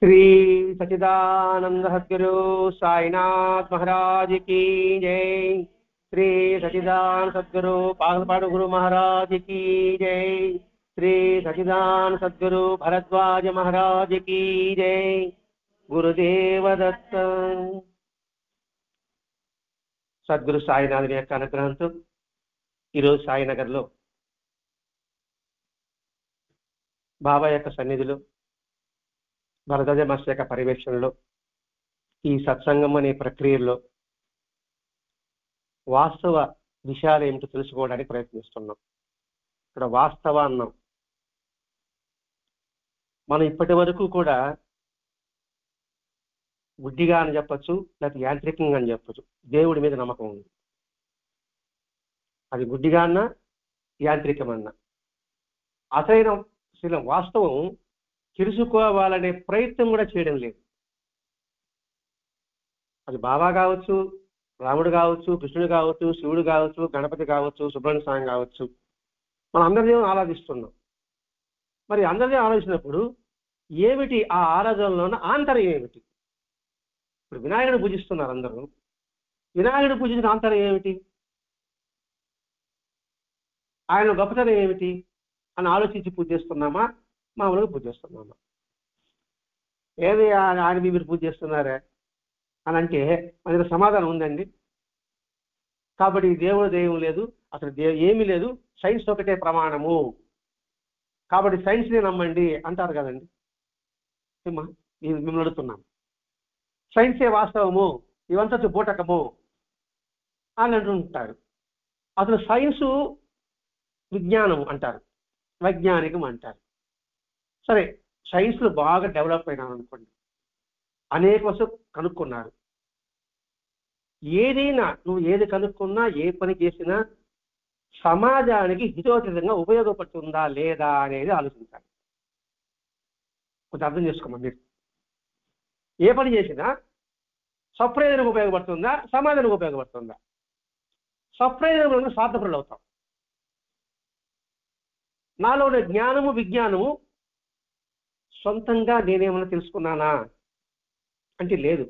श्री सच्चिदानंद सद्गुरु साईनाथ महाराज की जय। श्री सच्चिदानंद सद्गुरु पागलपाड़ गुरु महाराज की जय। श्री सच्चिदानंद सद्गुरु भरद्वाज महाराज की जय। गुरुदेव दत्त। సద్గురు సాయినాథుని యొక్క అనుగ్రహంతో ఈరోజు సాయినగర్లో బాబా యొక్క సన్నిధిలో భరద్వాజ మాస్టర్ యొక్క పర్యవేక్షణలో ఈ సత్సంగం అనే ప్రక్రియలో వాస్తవ విషయాలు ఏమిటో తెలుసుకోవడానికి ప్రయత్నిస్తున్నాం. ఇక్కడ వాస్తవ అన్నాం. మనం ఇప్పటి వరకు కూడా గుడ్డిగా అని చెప్పచ్చు, లేకపోతే యాంత్రికంగా అని చెప్పచ్చు. దేవుడి మీద నమ్మకం ఉంది. అది గుడ్డిగా అన్నా యాంత్రికమన్నా అసలైన వాస్తవం తెలుసుకోవాలనే ప్రయత్నం కూడా చేయడం లేదు. అది బాబా కావచ్చు, రాముడు కావచ్చు, కృష్ణుడు కావచ్చు, శివుడు కావచ్చు, గణపతి కావచ్చు, సుబ్రహ్మణ్య స్వామి కావచ్చు, మనం అందరినీ ఆరాధిస్తున్నాం. మరి అందరినీ ఆరాధించినప్పుడు ఏమిటి ఆ ఆరాధనలోన ఆంతర్యం ఏమిటి? ఇప్పుడు వినాయకుడు పూజిస్తున్నారు అందరూ. వినాయకుడు పూజించిన ఆంతర్యం ఏమిటి? ఆయన గొప్పతనం ఏమిటి అని ఆలోచించి పూజ చేస్తున్నామా, మామూలుగా పూజ చేస్తున్నామా? ఏది ఆయన మీరు పూజ చేస్తున్నారా అని అంటే మన సమాధానం ఉందండి. కాబట్టి దేవుడు దైవం లేదు, అసలు ఏమీ లేదు, సైన్స్ ఒకటే ప్రమాణము, కాబట్టి సైన్స్ని నమ్మండి అంటారు కదండి. మిమ్మల్ని అడుగుతున్నాం, సైన్సే వాస్తవము, ఇవంతా బూటకము అని అంటుంటారు. అసలు సైన్సు విజ్ఞానం అంటారు, వైజ్ఞానికం అంటారు. సరే, సైన్స్లో బాగా డెవలప్ అయినాను అనుకోండి, అనేక వస్తువు కనుక్కున్నారు. ఏదైనా నువ్వు ఏది కనుక్కున్నా, ఏ పని చేసినా సమాజానికి హితోచితంగా ఉపయోగపడుతుందా లేదా అనేది ఆలోచించాలి. కొంచెం అర్థం చేసుకోమా మీరు. ఏ పని చేసినా స్వప్రయోజనం ఉపయోగపడుతుందా, సమాజానికి ఉపయోగపడుతుందా? స్వప్రయోజనం స్వార్థపరులు అవుతాం. నాలో ఉన్న జ్ఞానము విజ్ఞానము సొంతంగా నేనేమన్నా తెలుసుకున్నానా అంటే లేదు.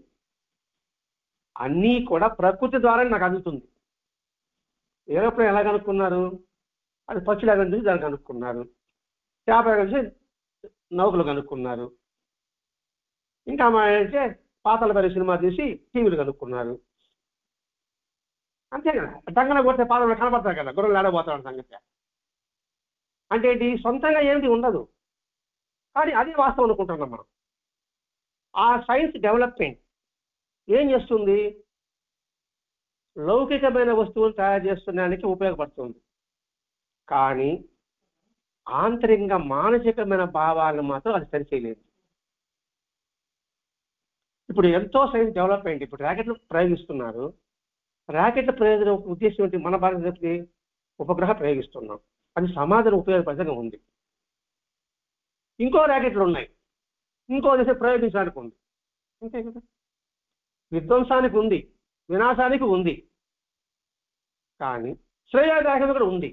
అన్నీ కూడా ప్రకృతి ద్వారా నాకు అందుతుంది. ఏరోప్లేన్ ఎలా కనుక్కున్నారు? అది పక్షులు చూసి దాన్ని కనుక్కున్నారు. చేప చూసి నౌకలు కనుక్కున్నారు. ఇంకా మా అంటే పాతాళ భైరవి సినిమా తీసి టీవీలు కనుక్కున్నారు. అంతే కదా. దంగన కొడితే పాతాళంలో కనపడతారు కదా, గొర్రెలు ఆడబోతాడు సంగతి. అంటే ఏంటి? సొంతంగా ఏమిటి ఉండదు, కానీ అది వాస్తవం అనుకుంటున్నాం మనం. ఆ సైన్స్ డెవలప్మెంట్ ఏం చేస్తుంది? లౌకికమైన వస్తువులు తయారు చేస్తున్నదానికి ఉపయోగపడుతుంది, కానీ ఆంతరికంగా మానసికమైన భావాలను మాత్రం అది సరిచేయలేదు. ఇప్పుడు ఎంతో సైన్స్ డెవలప్ అయింది. ఇప్పుడు ర్యాకెట్లు ప్రయోగిస్తున్నారు. ర్యాకెట్ల ప్రయోజనం ఉద్దేశం ఏంటి? మన భారతదేశంకి ఉపగ్రహ ప్రయోగిస్తున్నాం, అది సమాజానికి ఉపయోగపడంగా ఉంది. ఇంకో ర్యాకెట్లు ఉన్నాయి, ఇంకో దేశం ప్రయోగించడానికి ఉంది. అంతే కదా. విధ్వంసానికి ఉంది, వినాశానికి ఉంది, కానీ శ్రేయోదాయకం కూడా ఉంది.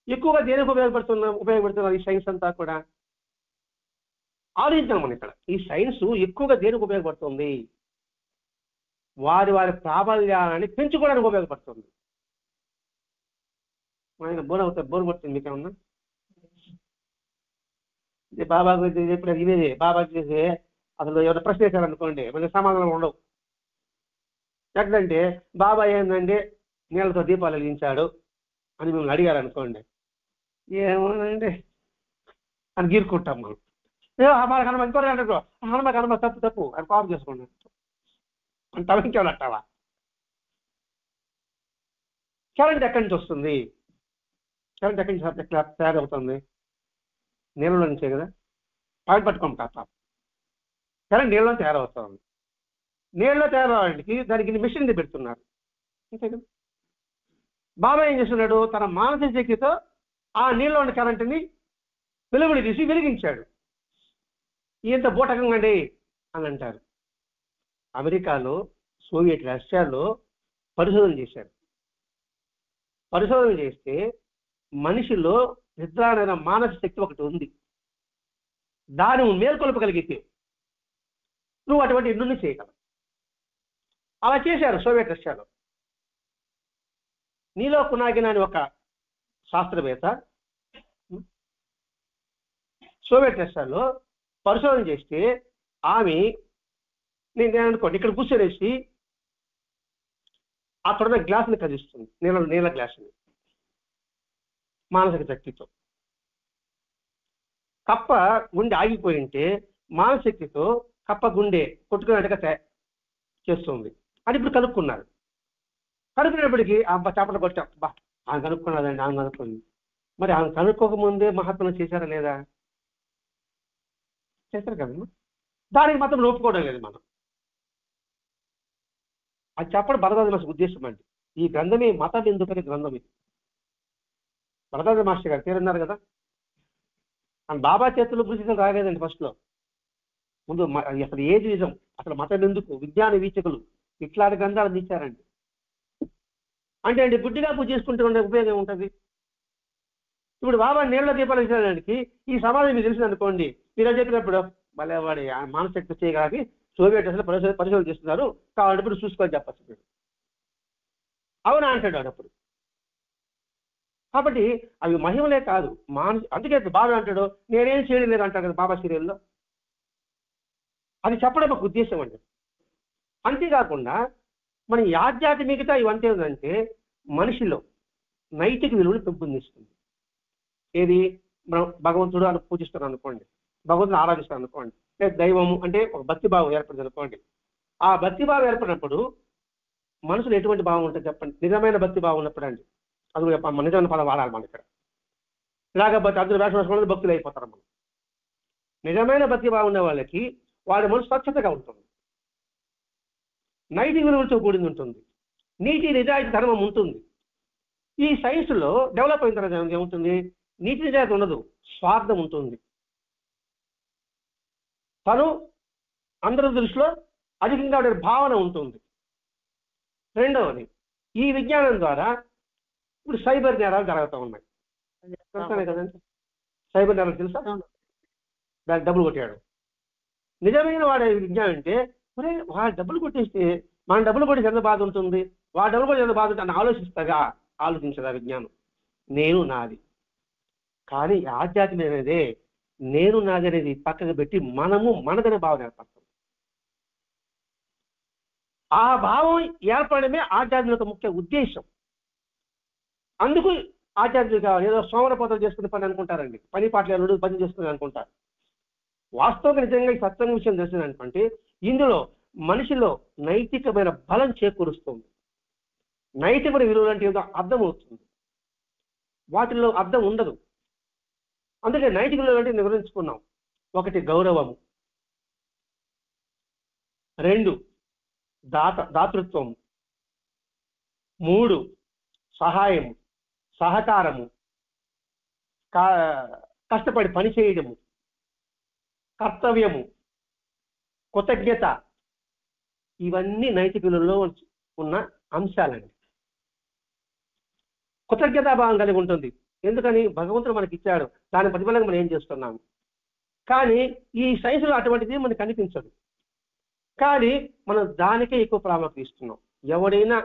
ఎక్కువగా దేనికి ఉపయోగపడుతున్నారు ఈ సైన్స్ అంతా కూడా? ఆలోచించాం మనం ఇక్కడ. ఈ సైన్స్ ఎక్కువగా దేనికి ఉపయోగపడుతుంది? వారి వారి ప్రాబల్యాన్ని పెంచుకోవడానికి ఉపయోగపడుతుంది. ఆయన బోర్ పడుతుంది మీకేమన్నా? బాబా గురించి చెప్పిన ఇదేది బాబా చేసి అసలు ఎవరైనా ప్రశ్న వేశారనుకోండి, మన సమాధానం ఉండవు. ఎక్కడంటే బాబా ఏంటంటే నీళ్ళతో దీపాలు వెలిగించాడు అని మిమ్మల్ని అడిగారు అనుకోండి, ఏమోనండి అని గీరుకుంటాం మనం. హనుమ తప్పు అని కాపు చేసుకున్నాడు అని తలకించాలంటావా? కరెంట్ ఎక్కడి నుంచి వస్తుంది? కరెంట్ ఎక్కడి నుంచి ఎట్లా తయారవుతుంది? నీళ్ళలో నుంచే కదా. పాయింట్ పట్టుకోండి కాస్త. కరెంట్ నీళ్ళలో తయారవుతుంది. నీళ్ళలో తయారవడానికి దానికి మిషన్ పెడుతున్నారు, అంతే కదా. బాబా ఏం చేస్తున్నాడు? తన మానసిక శక్తితో ఆ నీళ్ళలోని కరెంటుని వెలుగుని తీసి వెలిగించాడు. ఇంత బూటకంగా అండి అని అంటారు. అమెరికాలో, సోవియట్ రష్యాలో పరిశోధన చేశారు. పరిశోధన చేస్తే మనిషిలో నిద్రాణ మానసిక శక్తి ఒకటి ఉంది. దాని మేల్కొల్పగలిగితే నువ్వు అటువంటి ఎన్నుని చేయగలవు. అలా చేశారు సోవియట్ రష్యాలో. నీలో కునాగిన్ అని ఒక శాస్త్రవేత్త సోవియట్ రష్యాలో పరిశోధన చేస్తే ఆమె నేను అనుకోండి ఇక్కడ కూర్చొనేసి అక్కడున్న గ్లాసుని కదిస్తుంది, నీళ్ళ గ్లాసుని మానసిక శక్తితో. కప్ప గుండె ఆగిపోయి ఉంటే మానశక్తితో కప్ప గుండె కొట్టుకున్నట్టుగా చేస్తుంది అని ఇప్పుడు కనుక్కున్నారు. కనుక్కునేప్పటికీ అబ్బా చేపలు కొట్టి అబ్బా ఆమె కనుక్కున్నదండి, ఆమె కనుక్కుంది. మరి ఆమె కనుక్కోకముందే మహాత్ములు చేశారా లేదా? చేశారు కదమ్మా. దానికి మాత్రం ఒప్పుకోవడం లేదు మనం. అది చెప్పడం భరద్వాజ మాస్టర్ ఉద్దేశం అండి. ఈ గ్రంథమే మతం ఎందుకనే గ్రంథం ఇది. భరద్వాజ మాస్టర్ గారు పేరున్నారు కదా, ఆయన బాబా చేతులు గురించి రాలేదండి ఫస్ట్లో. ముందు అసలు ఏది నిజం, అసలు మతం ఎందుకు, విజ్ఞాన వీచకులు ఇట్లాంటి గ్రంథాలు అందించారండి. అంటే అండి గుడ్డిగా పూజ చేసుకుంటే ఉండే ఉపయోగం ఉంటుంది. ఇప్పుడు బాబా నీళ్ల దీపాలు ఇచ్చడానికి ఈ సమాజం మీకు తెలిసింది అనుకోండి, మీరు చెప్పినప్పుడు భలే వాడి మానశక్తి చేయడానికి సోవియట్ అసలు పరిశోధన చేస్తున్నారు కాబట్టి ఇప్పుడు చూసుకొని చెప్పచ్చు మీరు. అవునా అంటాడు వాడప్పుడు. కాబట్టి అవి మహిమలే కాదు అందుకే బాబా అంటాడు నేనేం చేయడం లేదు అంటాడు కదా బాబా సీరియల్లో. అది చెప్పడం ఒక ఉద్దేశం అండి. అంతేకాకుండా మన ఈ ఆధ్యాత్మికత ఇవంతే ఉందంటే మనిషిలో నైతిక విలువలు పెంపొందిస్తుంది. ఏది మనం భగవంతుడు అని పూజిస్తున్నాం అనుకోండి, భగవంతుని ఆరాధిస్తాం అనుకోండి, లేదా దైవము అంటే ఒక భక్తిభావం ఏర్పడింది అనుకోండి. ఆ భక్తిభావం ఏర్పడినప్పుడు మనసులో ఎటువంటి భావం ఉంటుంది చెప్పండి? నిజమైన భక్తిభావం ఉన్నప్పుడు అండి. అది నిజమైన పదం వాడాలి మన ఇక్కడ. లేకపోతే అందరూ వేషం భక్తులు అయిపోతారు. మనం నిజమైన భక్తిభావం ఉన్న వాళ్ళకి వాడి మనసు స్వచ్ఛతగా ఉంటుంది, నైతిక విలువలతో కూడింది ఉంటుంది, నీతి నిజాయితీ ధర్మం ఉంటుంది. ఈ సైన్స్లో డెవలప్ అయిన తర్వాత ఏముంటుంది? నీతి నిజాయితీ ఉండదు, స్వార్థం ఉంటుంది. తను అందరి దృష్టిలో అధికంగా ఉండే భావన ఉంటుంది. రెండవది, ఈ విజ్ఞానం ద్వారా ఇప్పుడు సైబర్ నేరాలు జరుగుతూ ఉన్నాయి. తెలుస్తానే కదండి సైబర్ నేరాలు, తెలుసా? దానికి డబ్బులు కొట్టాడు. నిజమైన వాడే విజ్ఞానం అంటే మరి వాడు డబ్బులు కొట్టేస్తే మన డబ్బులు కొట్టేసి ఎంత బాధ ఉంటుంది, వాడు డబ్బులు కొట్టి ఎంత బాధ ఉంటుంది అని ఆలోచించదా విజ్ఞానం. నేను నాది. కానీ ఆధ్యాత్మిక అనేదే నేను నాది అనేది పక్కకు పెట్టి మనము మనదనే భావన ఏర్పడతాం. ఆ భావం ఏర్పడమే ఆధ్యాత్మిక ముఖ్య ఉద్దేశం. అందుకు ఆధ్యాత్మిక ఏదో సోమరపోతలు చేసుకునే పని అనుకుంటారండి, పని పాటలు పని చేసుకుని అనుకుంటారు. వాస్తవంగా నిజంగా ఈ సత్యం విషయం తెలిసింది అనుకుంటే ఇందులో మనిషిలో నైతికమైన బలం చేకూరుస్తుంది. నైతికమైన విలువలు అంటే ఏదో అర్థం అవుతుంది, వాటిల్లో అర్థం ఉండదు. అందుకే నైతిక విలువలు అంటే వివరించుకున్నాం. ఒకటి గౌరవము, రెండు దాతృత్వము, మూడు సహాయము, సహకారము, కష్టపడి పని చేయడము, కర్తవ్యము, కృతజ్ఞత. ఇవన్నీ నైతిక విలువల్లో ఉన్న అంశాలండి. కృతజ్ఞతాభావం కలిగి ఉంటుంది. ఎందుకని? భగవంతుడు మనకి ఇచ్చాడు, దాని ప్రతిఫలంగా మనం ఏం చేస్తున్నాము. కానీ ఈ సైన్స్లో అటువంటిది మనకు కనిపించదు. కానీ మనం దానికే ఎక్కువ ప్రాముఖ్యత ఇస్తున్నాం. ఎవడైనా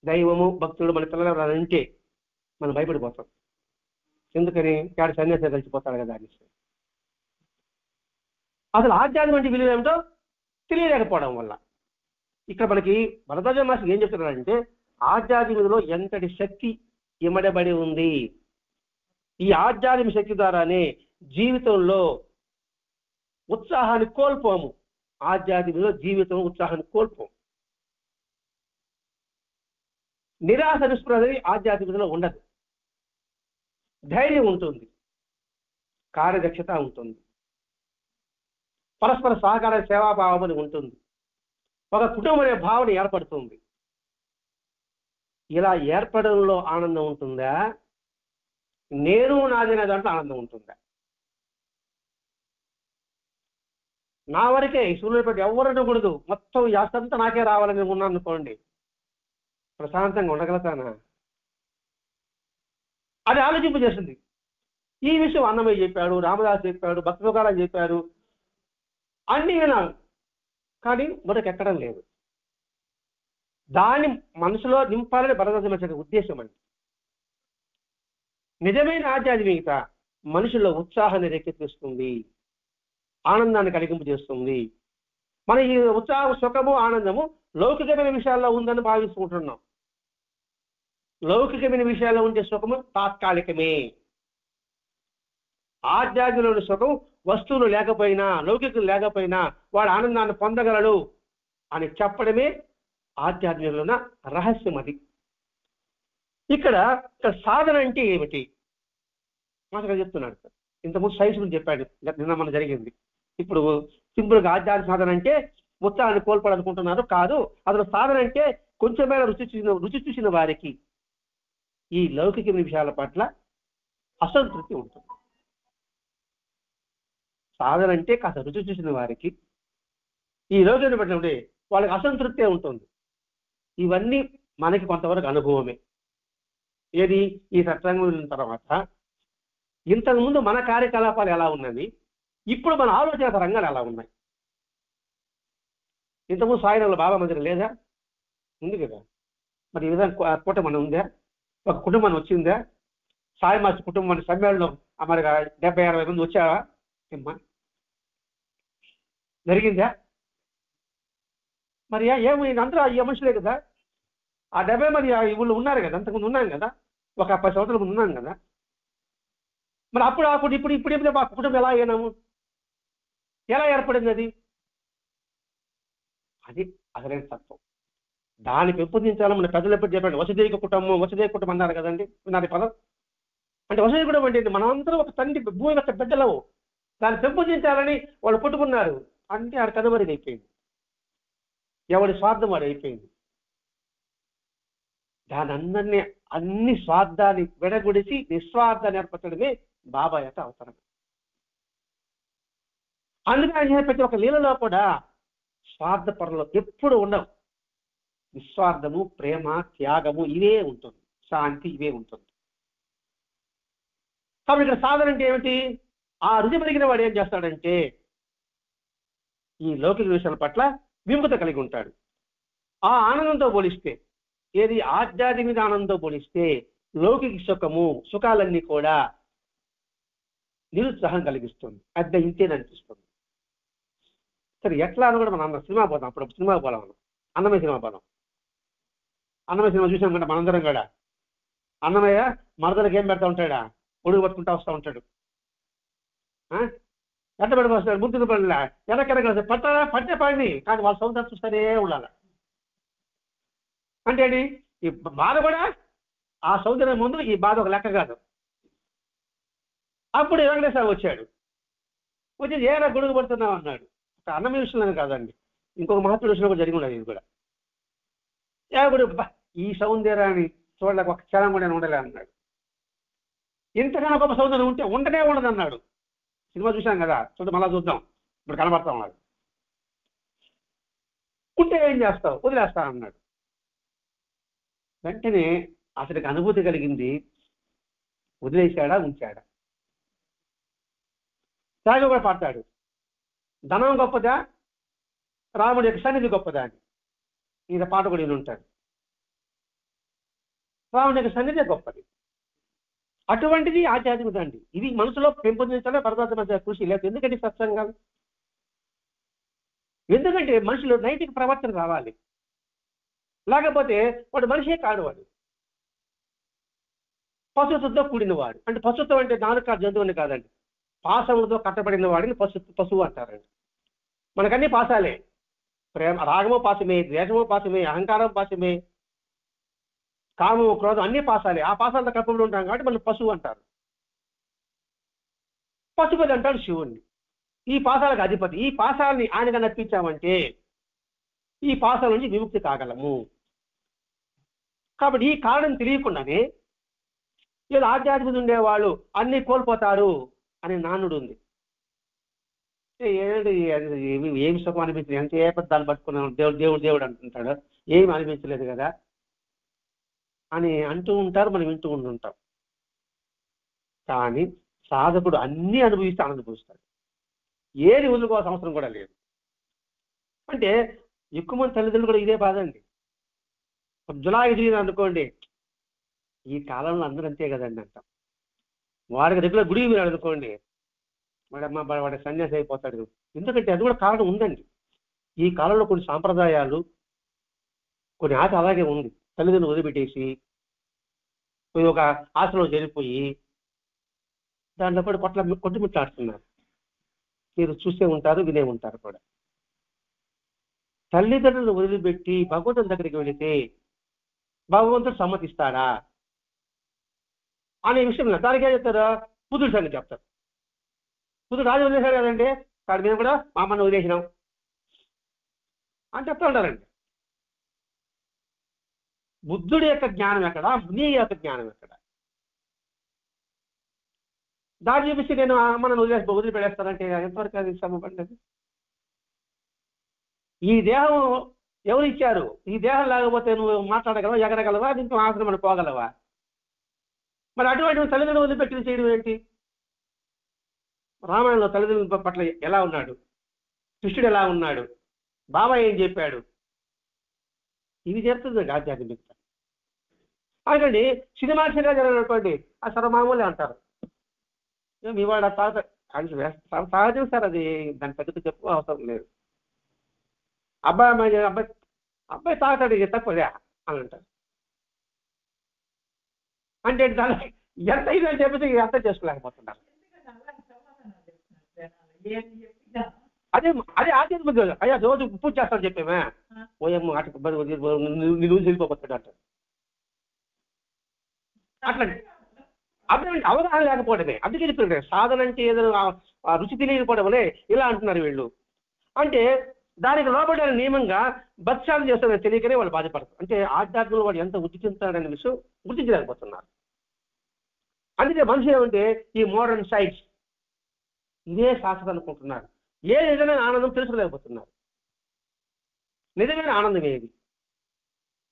దైవము భక్తుడు మన పిల్లలు అంటే మనం భయపడిపోతాం. ఎందుకని? వాడు సన్యాసం కలిసిపోతాడు కదా అని. అసలు ఆధ్యాత్మిక అంటే విలువ ఏమిటో తెలియలేకపోవడం వల్ల ఇక్కడ మనకి భరద్వాజ మాస్టర్ ఏం చెప్తున్నారంటే ఆధ్యాత్మికతలో ఎంతటి శక్తి ఇమడబడి ఉంది. ఈ ఆధ్యాత్మిక శక్తి ద్వారానే జీవితంలో ఉత్సాహాన్ని కోల్పోము. ఆధ్యాత్మికలో జీవితం ఉత్సాహాన్ని కోల్పోము. నిరాశ నిస్పృహది ఆధ్యాత్మికతలో ఉండదు. ధైర్యం ఉంటుంది, కార్యదక్షత ఉంటుంది, పరస్పర సహకార సేవాభావం అని ఉంటుంది, ఒక కుటుంబం అనే భావన ఏర్పడుతుంది. ఇలా ఏర్పడంలో ఆనందం ఉంటుందా? నేను నాదనే దాంట్లో ఆనందం ఉంటుందా? నా వరకే సూర్యుడిపేట ఎవరు అనకూడదు, మొత్తం యాసంతా నాకే రావాలని ఉన్నాను అనుకోండి, ప్రశాంతంగా ఉండగలుగుతానా? అది ఆలోచింపజేస్తుంది. ఈ విషయం అన్నమయ్య చెప్పాడు, రామదాస్ చెప్పాడు, భక్తోకారాలు చెప్పాడు, అన్ని వినాలి. కానీ మరొక ఎక్కడం లేదు. దాన్ని మనసులో నింపాలని భరతదేశం ఉద్దేశం అండి. నిజమైన ఆధ్యాత్మికత మనుషుల్లో ఉత్సాహాన్ని రేకెత్తిస్తుంది, ఆనందాన్ని కలిగింపజేస్తుంది. మన ఈ ఉత్సాహం, సుఖము, ఆనందము లౌకికమైన విషయాల్లో ఉందని భావిస్తుంటున్నాం. లౌకికమైన విషయాల్లో ఉండే సుఖము తాత్కాలికమే. ఆధ్యాత్మికమైన సుఖం వస్తువులు లేకపోయినా, లౌకికలు లేకపోయినా వాడు ఆనందాన్ని పొందగలడు అని చెప్పడమే ఆధ్యాత్మికలో ఉన్న రహస్యం. అది ఇక్కడ సాధన అంటే ఏమిటి మాకు చెప్తున్నాడు. ఇంతకుముందు సైన్స్ గురించి చెప్పాడు, నిన్న మన జరిగింది. ఇప్పుడు సింపుల్గా ఆధ్యాత్మిక సాధన అంటే ఉత్సాహాన్ని కోల్పోవాలనుకుంటున్నారు, కాదు. అసలు సాధన అంటే కొంచెమైనా రుచి చూసిన వారికి ఈ లౌకిక విషయాల పట్ల అసంతృప్తి ఉంటుంది. సాధన అంటే కాస్త రుచి చూసిన వారికి ఈ లౌకిక పట్ల వాళ్ళకి అసంతృప్తే ఉంటుంది. ఇవన్నీ మనకి కొంతవరకు అనుభవమే. ఏది ఈ సత్సంగం తర్వాత ఇంతకుముందు మన కార్యకలాపాలు ఎలా ఉన్నవి, ఇప్పుడు మన ఆలోచన రంగాలు ఎలా ఉన్నాయి. ఇంతకుముందు సాయిరంలో బాబా మందిరం లేదా? ఉంది కదా. మరి ఈ విధంగా కుటుంబం ఉందా? ఒక కుటుంబం వచ్చిందా? సాయి మాస్టర్ కుటుంబం సమ్మేళనం మరి 70-60 మంది వచ్చావా? జరిగిందా? మరి ఏమి అందరూ ఈ మనుషులే కదా. ఆ 70 మంది ఊళ్ళో ఉన్నారు కదా, అంతకుముందు ఉన్నాం కదా, ఒక 10 సంవత్సరాల ముందు ఉన్నాం కదా. మరి ఇప్పుడు మా కుటుంబం ఎలా అయినాము, ఎలా ఏర్పడింది? అది అసలైన తత్వం. దాన్ని పెంపొందించాలని మన పెద్దలు ఎప్పుడు చెప్పండి. వసుదైక కుటుంబం అన్నారు కదండి, విన్నారు పదం. అంటే వసుదైక కుటుంబం అంటే మనమందరం ఒక తండ్రి భూమి యొక్క బిడ్డలవు. దాన్ని పెంపొందించాలని వాళ్ళు పుట్టుకున్నారు. అంటే ఆడ కనుమరుగు అయిపోయింది, ఎవడి స్వార్థం వాడు అయిపోయింది. దాని అందరినీ అన్ని స్వార్థాన్ని విడగొడిసి నిస్వార్థాన్ని ఏర్పరచడమే బాబా యొక్క అవసరం. అందుకని ప్రతి ఒక్క లీలలో కూడా స్వార్థపరలో ఎప్పుడు ఉండవు. నిస్వార్థము, ప్రేమ, త్యాగము ఇవే ఉంటుంది, శాంతి ఇవే ఉంటుంది. కాబట్టి ఇక్కడ సాధన అంటే ఏమిటి? ఆ రుచి పెరిగిన వాడు ఏం చేస్తాడంటే ఈ లౌకిక విషయాల పట్ల విముఖత కలిగి ఉంటాడు. ఆ ఆనందంతో పోలిస్తే, ఏది ఆధ్యాత్మిక ఆనందంతో పోలిస్తే లౌకిక సుఖాలన్నీ కూడా నిరుత్సాహం కలిగిస్తుంది. అది ఇంతేననిపిస్తుంది. సరే ఎట్లా అని కూడా మనం సినిమా పోదాం. అప్పుడు సినిమా పోదాం, అన్నమయ్య సినిమా పోదాం. అన్నమయ్య సినిమా చూసాం కదా మనందరం కూడా. అన్నమయ్య మరదలకు ఏం పెడతా ఉంటాడా? ఒడుగు పట్టుకుంటా వస్తూ ఉంటాడు. ఎంత పడికి వస్తాడు, ముందు పడిలా వెనకెనక పట్టే పడిని, కానీ వాళ్ళ సౌందర్యం చూస్తూనే ఉండాలి. అంటే ఈ బాధ కూడా ఆ సౌందర్యం ముందు ఈ బాధ ఒక లెక్క కాదు. అప్పుడు వెంకటేశ్వర వచ్చాడు, వచ్చి ఏనా గొడుగు పడుతున్నావు అన్నాడు. ఒక అన్నమయ్య విషయంలో కాదండి, ఇంకొక మహత్వ విషయంలో కూడా జరిగి ఉండదు. ఇది కూడా ఈ సౌందర్యాన్ని చూడలేక ఒక క్షణం కూడా నేను ఉండలే అన్నాడు. ఇంతకన్నా గొప్ప సౌందర్యం ఉంటే ఉండనే ఉండదు అన్నాడు. సినిమా చూసాం కదా, మళ్ళా చూద్దాం, ఇప్పుడు కనబడతా ఉన్నాడు. ఉంటే ఏం చేస్తావు, వదిలేస్తా అన్నాడు. వెంటనే అతనికి అనుభూతి కలిగింది. వదిలేశాడా, ఉంచాడా? త్యాగం కూడా పాడతాడు. ధనం గొప్పదా, రాముడి యొక్క సన్నిధి గొప్పదా అని. ఈయన పాట కూడా ఉంటాడు. రాముడి యొక్క సన్నిధి గొప్పది. అటువంటిది ఆధ్యాత్మికత అండి. ఇది మనసులో పెంపొందించాలే పరమాత్మ మధ్య కృషి. లేదు ఎందుకంటే సత్సంగాలు, ఎందుకంటే మనుషులు నైతిక ప్రవర్తన రావాలి. లేకపోతే వాడు మనిషే కాడు. వాడు పశుత్వంతో కూడినవాడు. అంటే పశుత్వం అంటే నాలుక జంతువుని కాదండి, పాశములతో కట్టబడిన వాడిని పశువు అంటారండి. మనకన్నీ పాశాలే. ప్రేమ, రాగము పాశమే, ద్వేషము పాశమే, అహంకారం పాశమే, కామము, క్రోధం అన్ని పాశాలే. ఆ పాశాలతో కప్పబడి ఉంటాం కాబట్టి మనం పశువు అంటారు. పశుపతి అంటాడు శివుణ్ణి, ఈ పాశాలకు అధిపతి. ఈ పాశాలని ఆయనగా నడిపించామంటే ఈ పాశాల నుంచి విముక్తి కాగలము. కాబట్టి ఈ కారణం తెలియకుండానే ఏదో ఆధ్యాత్మికత ఉండేవాళ్ళు అన్ని కోల్పోతారు అనే నానుడు ఉంది. ఏమి సుఖం అనిపించింది, ఎంత ఏ దాన్ని పట్టుకున్నాం, దేవుడు అంటుంటాడు, ఏమి అనిపించలేదు కదా అని అంటూ ఉంటారు, మనం వింటూ ఉంటుంటాం. కానీ సాధకుడు అన్ని అనుభవిస్తే ఆనందపరుస్తాడు. ఏది వదులుకోవాల్సిన అవసరం కూడా లేదు. అంటే ఎక్కువ మంది తల్లిదండ్రులు కూడా ఇదే బాధ అండి. జులాయి తిరిగింది అనుకోండి, ఈ కాలంలో అందరూ అంతే కదండి అంటాం. వాడికి రెగ్యులర్ గుడికి మీరు అనుకోండి, వాడి సన్యాసి అయిపోతాడు. ఎందుకంటే అది కూడా కారణం ఉందండి. ఈ కాలంలో కొన్ని సాంప్రదాయాలు, కొన్ని ఆట అలాగే ఉంది. తల్లిదండ్రులు వదిలిపెట్టేసి ఒక ఆశలో జరిగిపోయి దాంట్లో కూడా కొట్టుమిట్లాడుతున్నారు. మీరు చూసే ఉంటారు, వినే ఉంటారు కూడా. తల్లిదండ్రులను వదిలిపెట్టి భగవంతుని దగ్గరికి వెళితే భగవంతుడు సమ్మతిస్తాడా అనే విషయం దానికి ఏం చెప్తారు? బుద్ధుడు సంగతి చెప్తారు. బుద్ధుడు రాజు వదిలేశాడు కదండి, వాడి మీద కూడా మా అమ్మని వదిలేసినాం అని చెప్తా ఉంటారండి. బుద్ధుడి యొక్క జ్ఞానం ఎక్కడ, నీ యొక్క జ్ఞానం ఎక్కడ? దాన్ని చూపించి నేను అమ్మను వదిలిపెడేస్తానంటే ఎంతవరకు అది సమ్మపడ్డది? ఈ దేహం ఎవరు ఇచ్చారు? ఈ దేహం లేకపోతే నువ్వు మాట్లాడగలవా, ఎగరగలవా, ఇంకో ఆశ్రమం పోగలవా? మరి అటువంటి తల్లిదండ్రులు వదిలిపెట్టి చేయడం ఏంటి? రామాయణంలో తల్లిదండ్రుల పట్ల ఎలా ఉన్నాడు, కృష్ణుడు ఎలా ఉన్నాడు, బాబా ఏం చెప్పాడు, ఇవి చెప్తుంది ఆధ్యాత్మికత. అందుకండి సినిమా జరిగినటువంటి ఆ సర్వమామూలే అంటారు. మీ వాడు సహజం సార్, అది దాని పెద్దగా చెప్పు అవసరం లేదు. అబ్బాయి తాగుతాడు, ఇది తప్పదే అని అంటారు. అంటే దానికి ఎంత ఇదని చెప్పేసి అర్థం చేసుకోలేకపోతున్నారు. అదే అదే ఆధ్యాత్మిక. అయ్యా రోజు పూజ చేస్తాను చెప్పేమే, ఓయమ్మ ఆటకు నువ్వు వెళ్ళిపోతాడు అంటారు. అట్లా అబ్బాయి అవగాహన లేకపోవడమే. అందుకే చెప్పారు సాధన అంటే ఏదో రుచి తెలియకపోవడమనే ఇలా అంటున్నారు వీళ్ళు. అంటే దానికి లోబడిన నియమంగా భక్ష్యాలు చేస్తారని తెలియకనే వాళ్ళు బాధపడతారు. అంటే ఆధ్యాత్మంలో వాడు ఎంత ఉచితాడనే విషయం గుర్తించలేకపోతున్నారు. అందుకే మనిషి ఏమంటే ఈ మోడర్న్ సైన్స్ ఇదే శాస్త్రం అనుకుంటున్నారు. ఏ నిజమైన ఆనందం తెలుసుకోలేకపోతున్నారు. నిజమైన ఆనందం ఏది?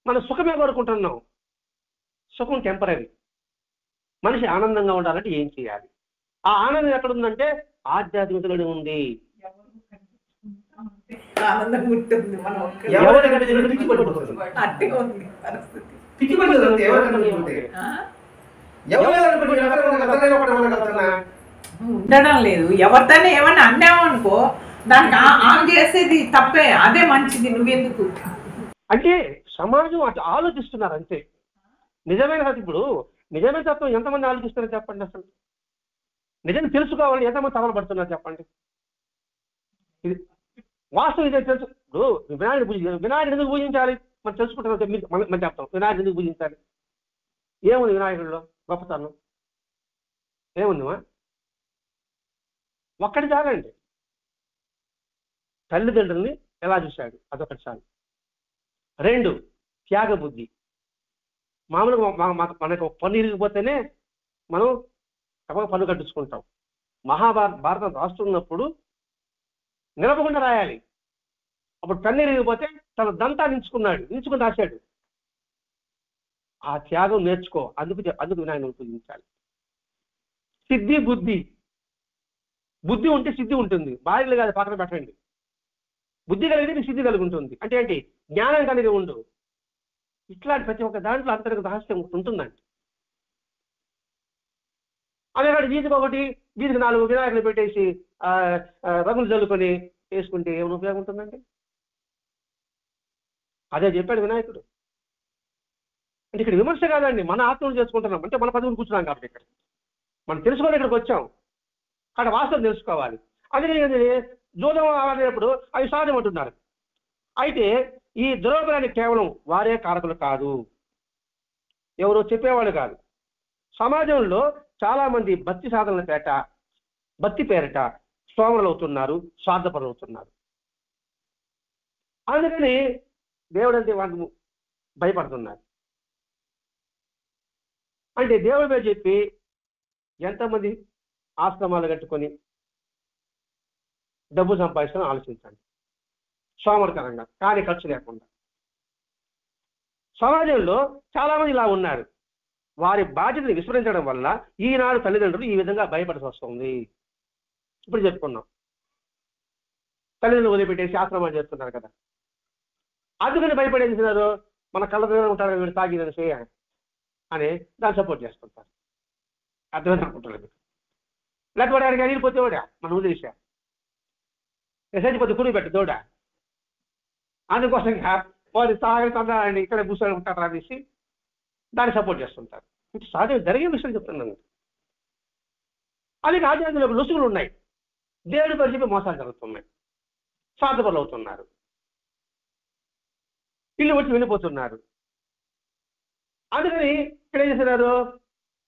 మనం సుఖమే కోరుకుంటున్నాం. సుఖం టెంపరీ. మనిషి ఆనందంగా ఉండాలంటే ఏం చేయాలి? ఆ ఆనందం ఎక్కడుందంటే ఆధ్యాత్మికతలోనే ఉంది. ఉండడం లేదు. ఎవరితోనే ఏమన్నా అన్నామనుకో దానికి ఆమె చేసేది తప్పే, అదే మంచిది, నువ్వెందుకు అంటే సమాజం అటు ఆలోచిస్తున్నారు అంతే. నిజమైన ఇప్పుడు నిజమైన తత్వం ఎంతమంది ఆలోచిస్తున్నారో చెప్పండి. అసలు నిజం తెలుసుకోవాలని ఎంతమంది తపన పడుతున్నారు చెప్పండి. ఇది వాస్తవం ఇదే తెలుసు. ఇప్పుడు వినాయకుడు ఎందుకు పూజించాలి మనం తెలుసుకుంటున్నాం. మనం చెప్తాం వినాయకుడు ఎందుకు పూజించాలి. ఏముంది వినాయకుడిలో గొప్పతనం? ఏముందిమా? ఒక్కటి చాలండి. తల్లిదండ్రుల్ని ఎలా చూశాడు అదొకటి చాలు. 2 త్యాగ బుద్ధి. మామూలుగా మనకు పన్ను ఇరిగిపోతేనే మనం పన్ను కట్టించుకుంటాం. భారతం రాస్తున్నప్పుడు నిలపకుండా రాయాలి. అప్పుడు పన్ను ఇరిగిపోతే తన దంతా నించుకుని రాశాడు. ఆ త్యాగం నేర్చుకో. అందుకు వినాయకుడిని పూజించాలి. సిద్ధి బుద్ధి. బుద్ధి ఉంటే సిద్ధి ఉంటుంది. భార్యలు కాదు పక్కన పెట్టండి. బుద్ధి కలిగితే నీకు సిద్ధి కలిగి ఉంటుంది. అంటే ఏంటి? జ్ఞానం కలిగి ఉండు. ఇట్లాంటి ప్రతి ఒక్క దాంట్లో అంతర్గత రహస్యం ఉంటుందండి. అదే వీధికి 4 వినాయకులు పెట్టేసి రంగులు చల్లుకొని వేసుకుంటే ఏమైనా ఉపయోగం ఉంటుందండి? అదే చెప్పాడు వినాయకుడు. అంటే ఇక్కడ విమర్శ కాదండి, మన ఆత్మను చేసుకుంటున్నాం. అంటే మన పదవులు కూర్చున్నాం కాబట్టి ఇక్కడ మనం తెలుసుకొని ఇక్కడికి వచ్చాం. అక్కడ వాస్తవం తెలుసుకోవాలి. అందుకని జూదం ఆడేటప్పుడు అవి సాధ్యం అంటున్నారు. అయితే ఈ దురోపరానికి కేవలం వారే కారకులు కాదు, ఎవరో చెప్పేవాళ్ళు కాదు. సమాజంలో చాలా మంది భక్తి సాధనల భక్తి పేరట సోమరులు అవుతున్నారు, స్వార్థపరులు అవుతున్నారు. అందుకని దేవుడు అంటే వాళ్ళు భయపడుతున్నారు. అంటే దేవుడి పేరు చెప్పి ఎంతమంది ఆశ్రమాలు కట్టుకొని డబ్బు సంపాదిస్తామని ఆలోచించండి. సోమరితనంగా, కానీ ఖర్చు లేకుండా. సమాజంలో చాలా మంది ఇలా ఉన్నారు. వారి బాధ్యతను విస్మరించడం వల్ల ఈనాడు తల్లిదండ్రులు ఈ విధంగా భయపడాల్సి వస్తుంది. ఇప్పుడు చెప్పుకున్నాం. తల్లిదండ్రులు వదిలిపెట్టేసి ఆశ్రమాలు చేస్తున్నారు కదా. అందుకని భయపడేసినారు, మన కళ్ళ దగ్గర ఉంటారు వీడు తాగిదని అని దాన్ని సపోర్ట్ చేస్తుంటారు. అర్థమైంది అనుకుంటారు. లేకపోతే వాడికి అడిగిపోతే వాడా మనం వదిలేసా ఎసైపోతే కుడి పెట్టు దోడ, అందుకోసం వాడు తాగని ఇక్కడ కూర్చొని ఉంటారు అనేసి దాన్ని సపోర్ట్ చేస్తుంటారు. ఇది సహజంగా జరిగే విషయం చెప్తున్నాను. అది రాజ్యాంగంలో లొసుగులు ఉన్నాయి, దేవుడి పేరు చెప్పి మోసాలు జరుగుతున్నాయి, స్వార్థపరులు అవుతున్నారు, ఇల్లు వచ్చి వెళ్ళిపోతున్నారు. అందుకని ఇక్కడ ఏం చేస్తున్నారు,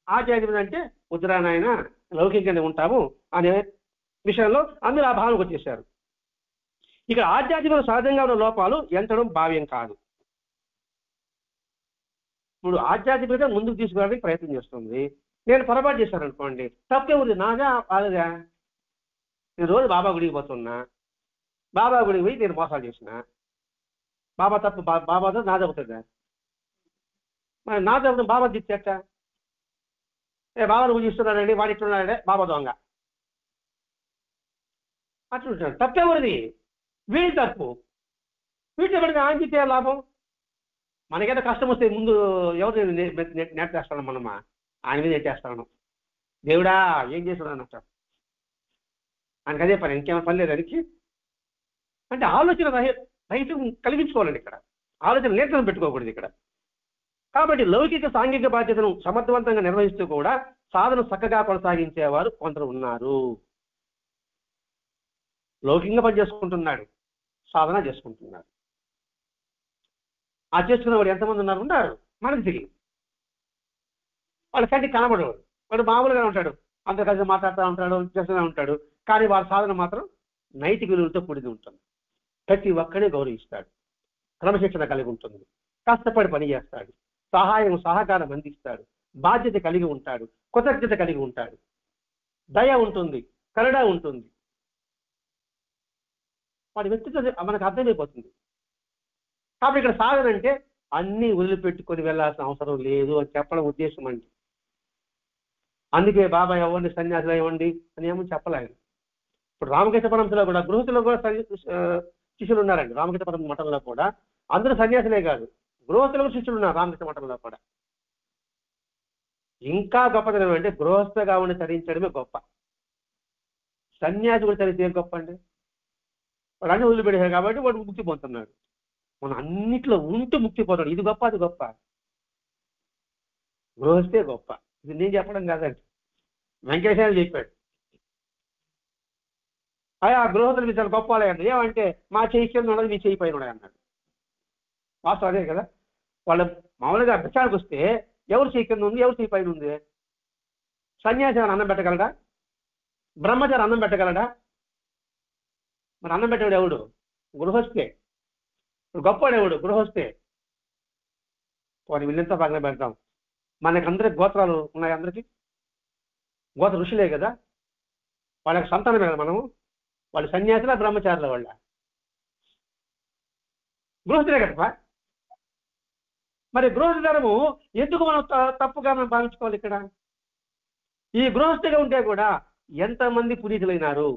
ఆధ్యాత్మికత అంటే ఉత్తరాయణ లౌకికంగానే ఉంటాము అనే విషయంలో అందరూ ఆ భావనకు వచ్చేసారు. ఇక్కడ ఆధ్యాత్మిక సహజంగా ఉన్న లోపాలు ఎంచడం భావ్యం కాదు. ఇప్పుడు ఆధ్యాత్మికత ముందుకు తీసుకురావడానికి ప్రయత్నం చేస్తుంది. నేను పొరపాటు చేశాను అనుకోండి, తప్పే ఉంది, నాగా వాళ్ళగా. నేను రోజు బాబా గుడికి పోతున్నా, బాబా గుడికి పోయి నేను మోసాలు చేసిన, బాబా తప్పు బాబాతో నా తప్పుతుందా? మరి నా తప్పు బాబా తిట్టేట, బాబాను పూజిస్తున్నాడండి వాడు ఇట్టున్నాడే బాబా దొంగ అట్లుంటాడు. తప్పేవరిది? వీడి తప్పు. వీటిని పడిన ఆయన తిట్టే లాభం. మనకేదో కష్టం వస్తే ముందు ఎవరు నెట్టేస్తాను, మనమా ఆయన మీద నెట్టేస్తాను. దేవుడా ఏం చేస్తున్నాను అంటాడు, ఆయనకు అదే పని, ఇంకేమైనా పని లేదు దానికి. అంటే ఆలోచన రహితం కలిగించుకోవాలండి ఇక్కడ, ఆలోచన నియంత్రణ పెట్టుకోకూడదు ఇక్కడ. కాబట్టి లౌకిక సాంఘిక బాధ్యతను సమర్థవంతంగా నిర్వహిస్తూ కూడా సాధన చక్కగా కొనసాగించేవారు కొందరు ఉన్నారు. లౌకికంగా పని చేసుకుంటున్నాడు, సాధన చేసుకుంటున్నాడు. ఆ చేసుకున్న వాడు ఎంతమంది ఉన్నారు మనకు తెలియదు. వాళ్ళ కంటికి కనబడేవాడు, వాడు మామూలుగా ఉంటాడు, అందరు కలిసి మాట్లాడుతూ ఉంటాడు, చేస్తూనే ఉంటాడు. కానీ వాళ్ళ సాధన మాత్రం నైతిక విలువలతో కూడిది ఉంటుంది. ప్రతి ఒక్కడే గౌరవిస్తాడు, క్రమశిక్షణ కలిగి ఉంటుంది, కష్టపడి పని చేస్తాడు, సహకారం అందిస్తాడు, బాధ్యత కలిగి ఉంటాడు, కృతజ్ఞత కలిగి ఉంటాడు, దయ ఉంటుంది, కరుణ ఉంటుంది. వాడి వ్యక్తిత్వం మనకు అర్థమైపోతుంది. కాబట్టి ఇక్కడ సాధన అంటే అన్నీ వదిలిపెట్టుకొని వెళ్ళాల్సిన అవసరం లేదు అని చెప్పడం ఉద్దేశం అండి. అందుకే బాబా ఎవరిని సన్యాసులు ఇవ్వండి అని ఏమో చెప్పలేదు. ఇప్పుడు రామకృష్ణ పరమహంసలో కూడా గృహస్థులో కూడా శిష్యులు ఉన్నారండి. రామకృష్ణ పరమహంస మఠంలో కూడా అందరూ సన్యాసులే కాదు, గృహస్థులకు శిష్యులు ఉన్నారు రామకృష్ణ మఠంలో కూడా. ఇంకా గొప్పతనం అంటే గృహస్థగా ఉండి తరించడమే గొప్ప. సన్యాసి కూడా తరిస్తే ఏం గొప్ప అండి? వాడు అన్ని వదిలిపెట్టారు కాబట్టి వాడు ముక్తి పొందుతున్నాడు. మనం అన్నిట్లో ఉంటూ ముక్తి పొందాడు. ఇది గొప్ప, అది గొప్ప. గృహస్థే గొప్ప. ఇది నేను చెప్పడం కాదండి, వెంకటేశ్వర చెప్పాడు. ఆ గృహస్థులు చాలా గొప్ప వాళ్ళండి. ఏమంటే మా చేయి కింద ఉన్నది మీ చేయి పైన అన్నాడు. వాస్తవం అదే కదా. వాళ్ళ మామూలుగా భిక్షానికి వస్తే ఎవరు చేయి కింద ఉంది, ఎవరు చేయి పైన ఉంది? సన్యాసి అన్నం పెట్టగలడా? బ్రహ్మచారి అన్నం పెట్టగలడా? మరి అన్నం పెట్టాడు ఎవడు? గృహస్థే. గొప్పవాడు ఎవడు? గృహస్థే. వాడిని వీళ్ళంతా పక్కన పెడతాం. మనకందరికి గోత్రాలు ఉన్నాయి, అందరికీ గోత్ర ఋషులే కదా, వాళ్ళకి సంతానమే కదా మనము. వాళ్ళు సన్యాసుల బ్రహ్మచారుల వాళ్ళ గృహస్థులే కదా. మరి గృహస్థ ధర్మము ఎందుకు మనం తప్పుగా మనం భావించుకోవాలి ఇక్కడ? ఈ గృహస్థిగా ఉంటే కూడా ఎంతమంది పునీతులైనారు?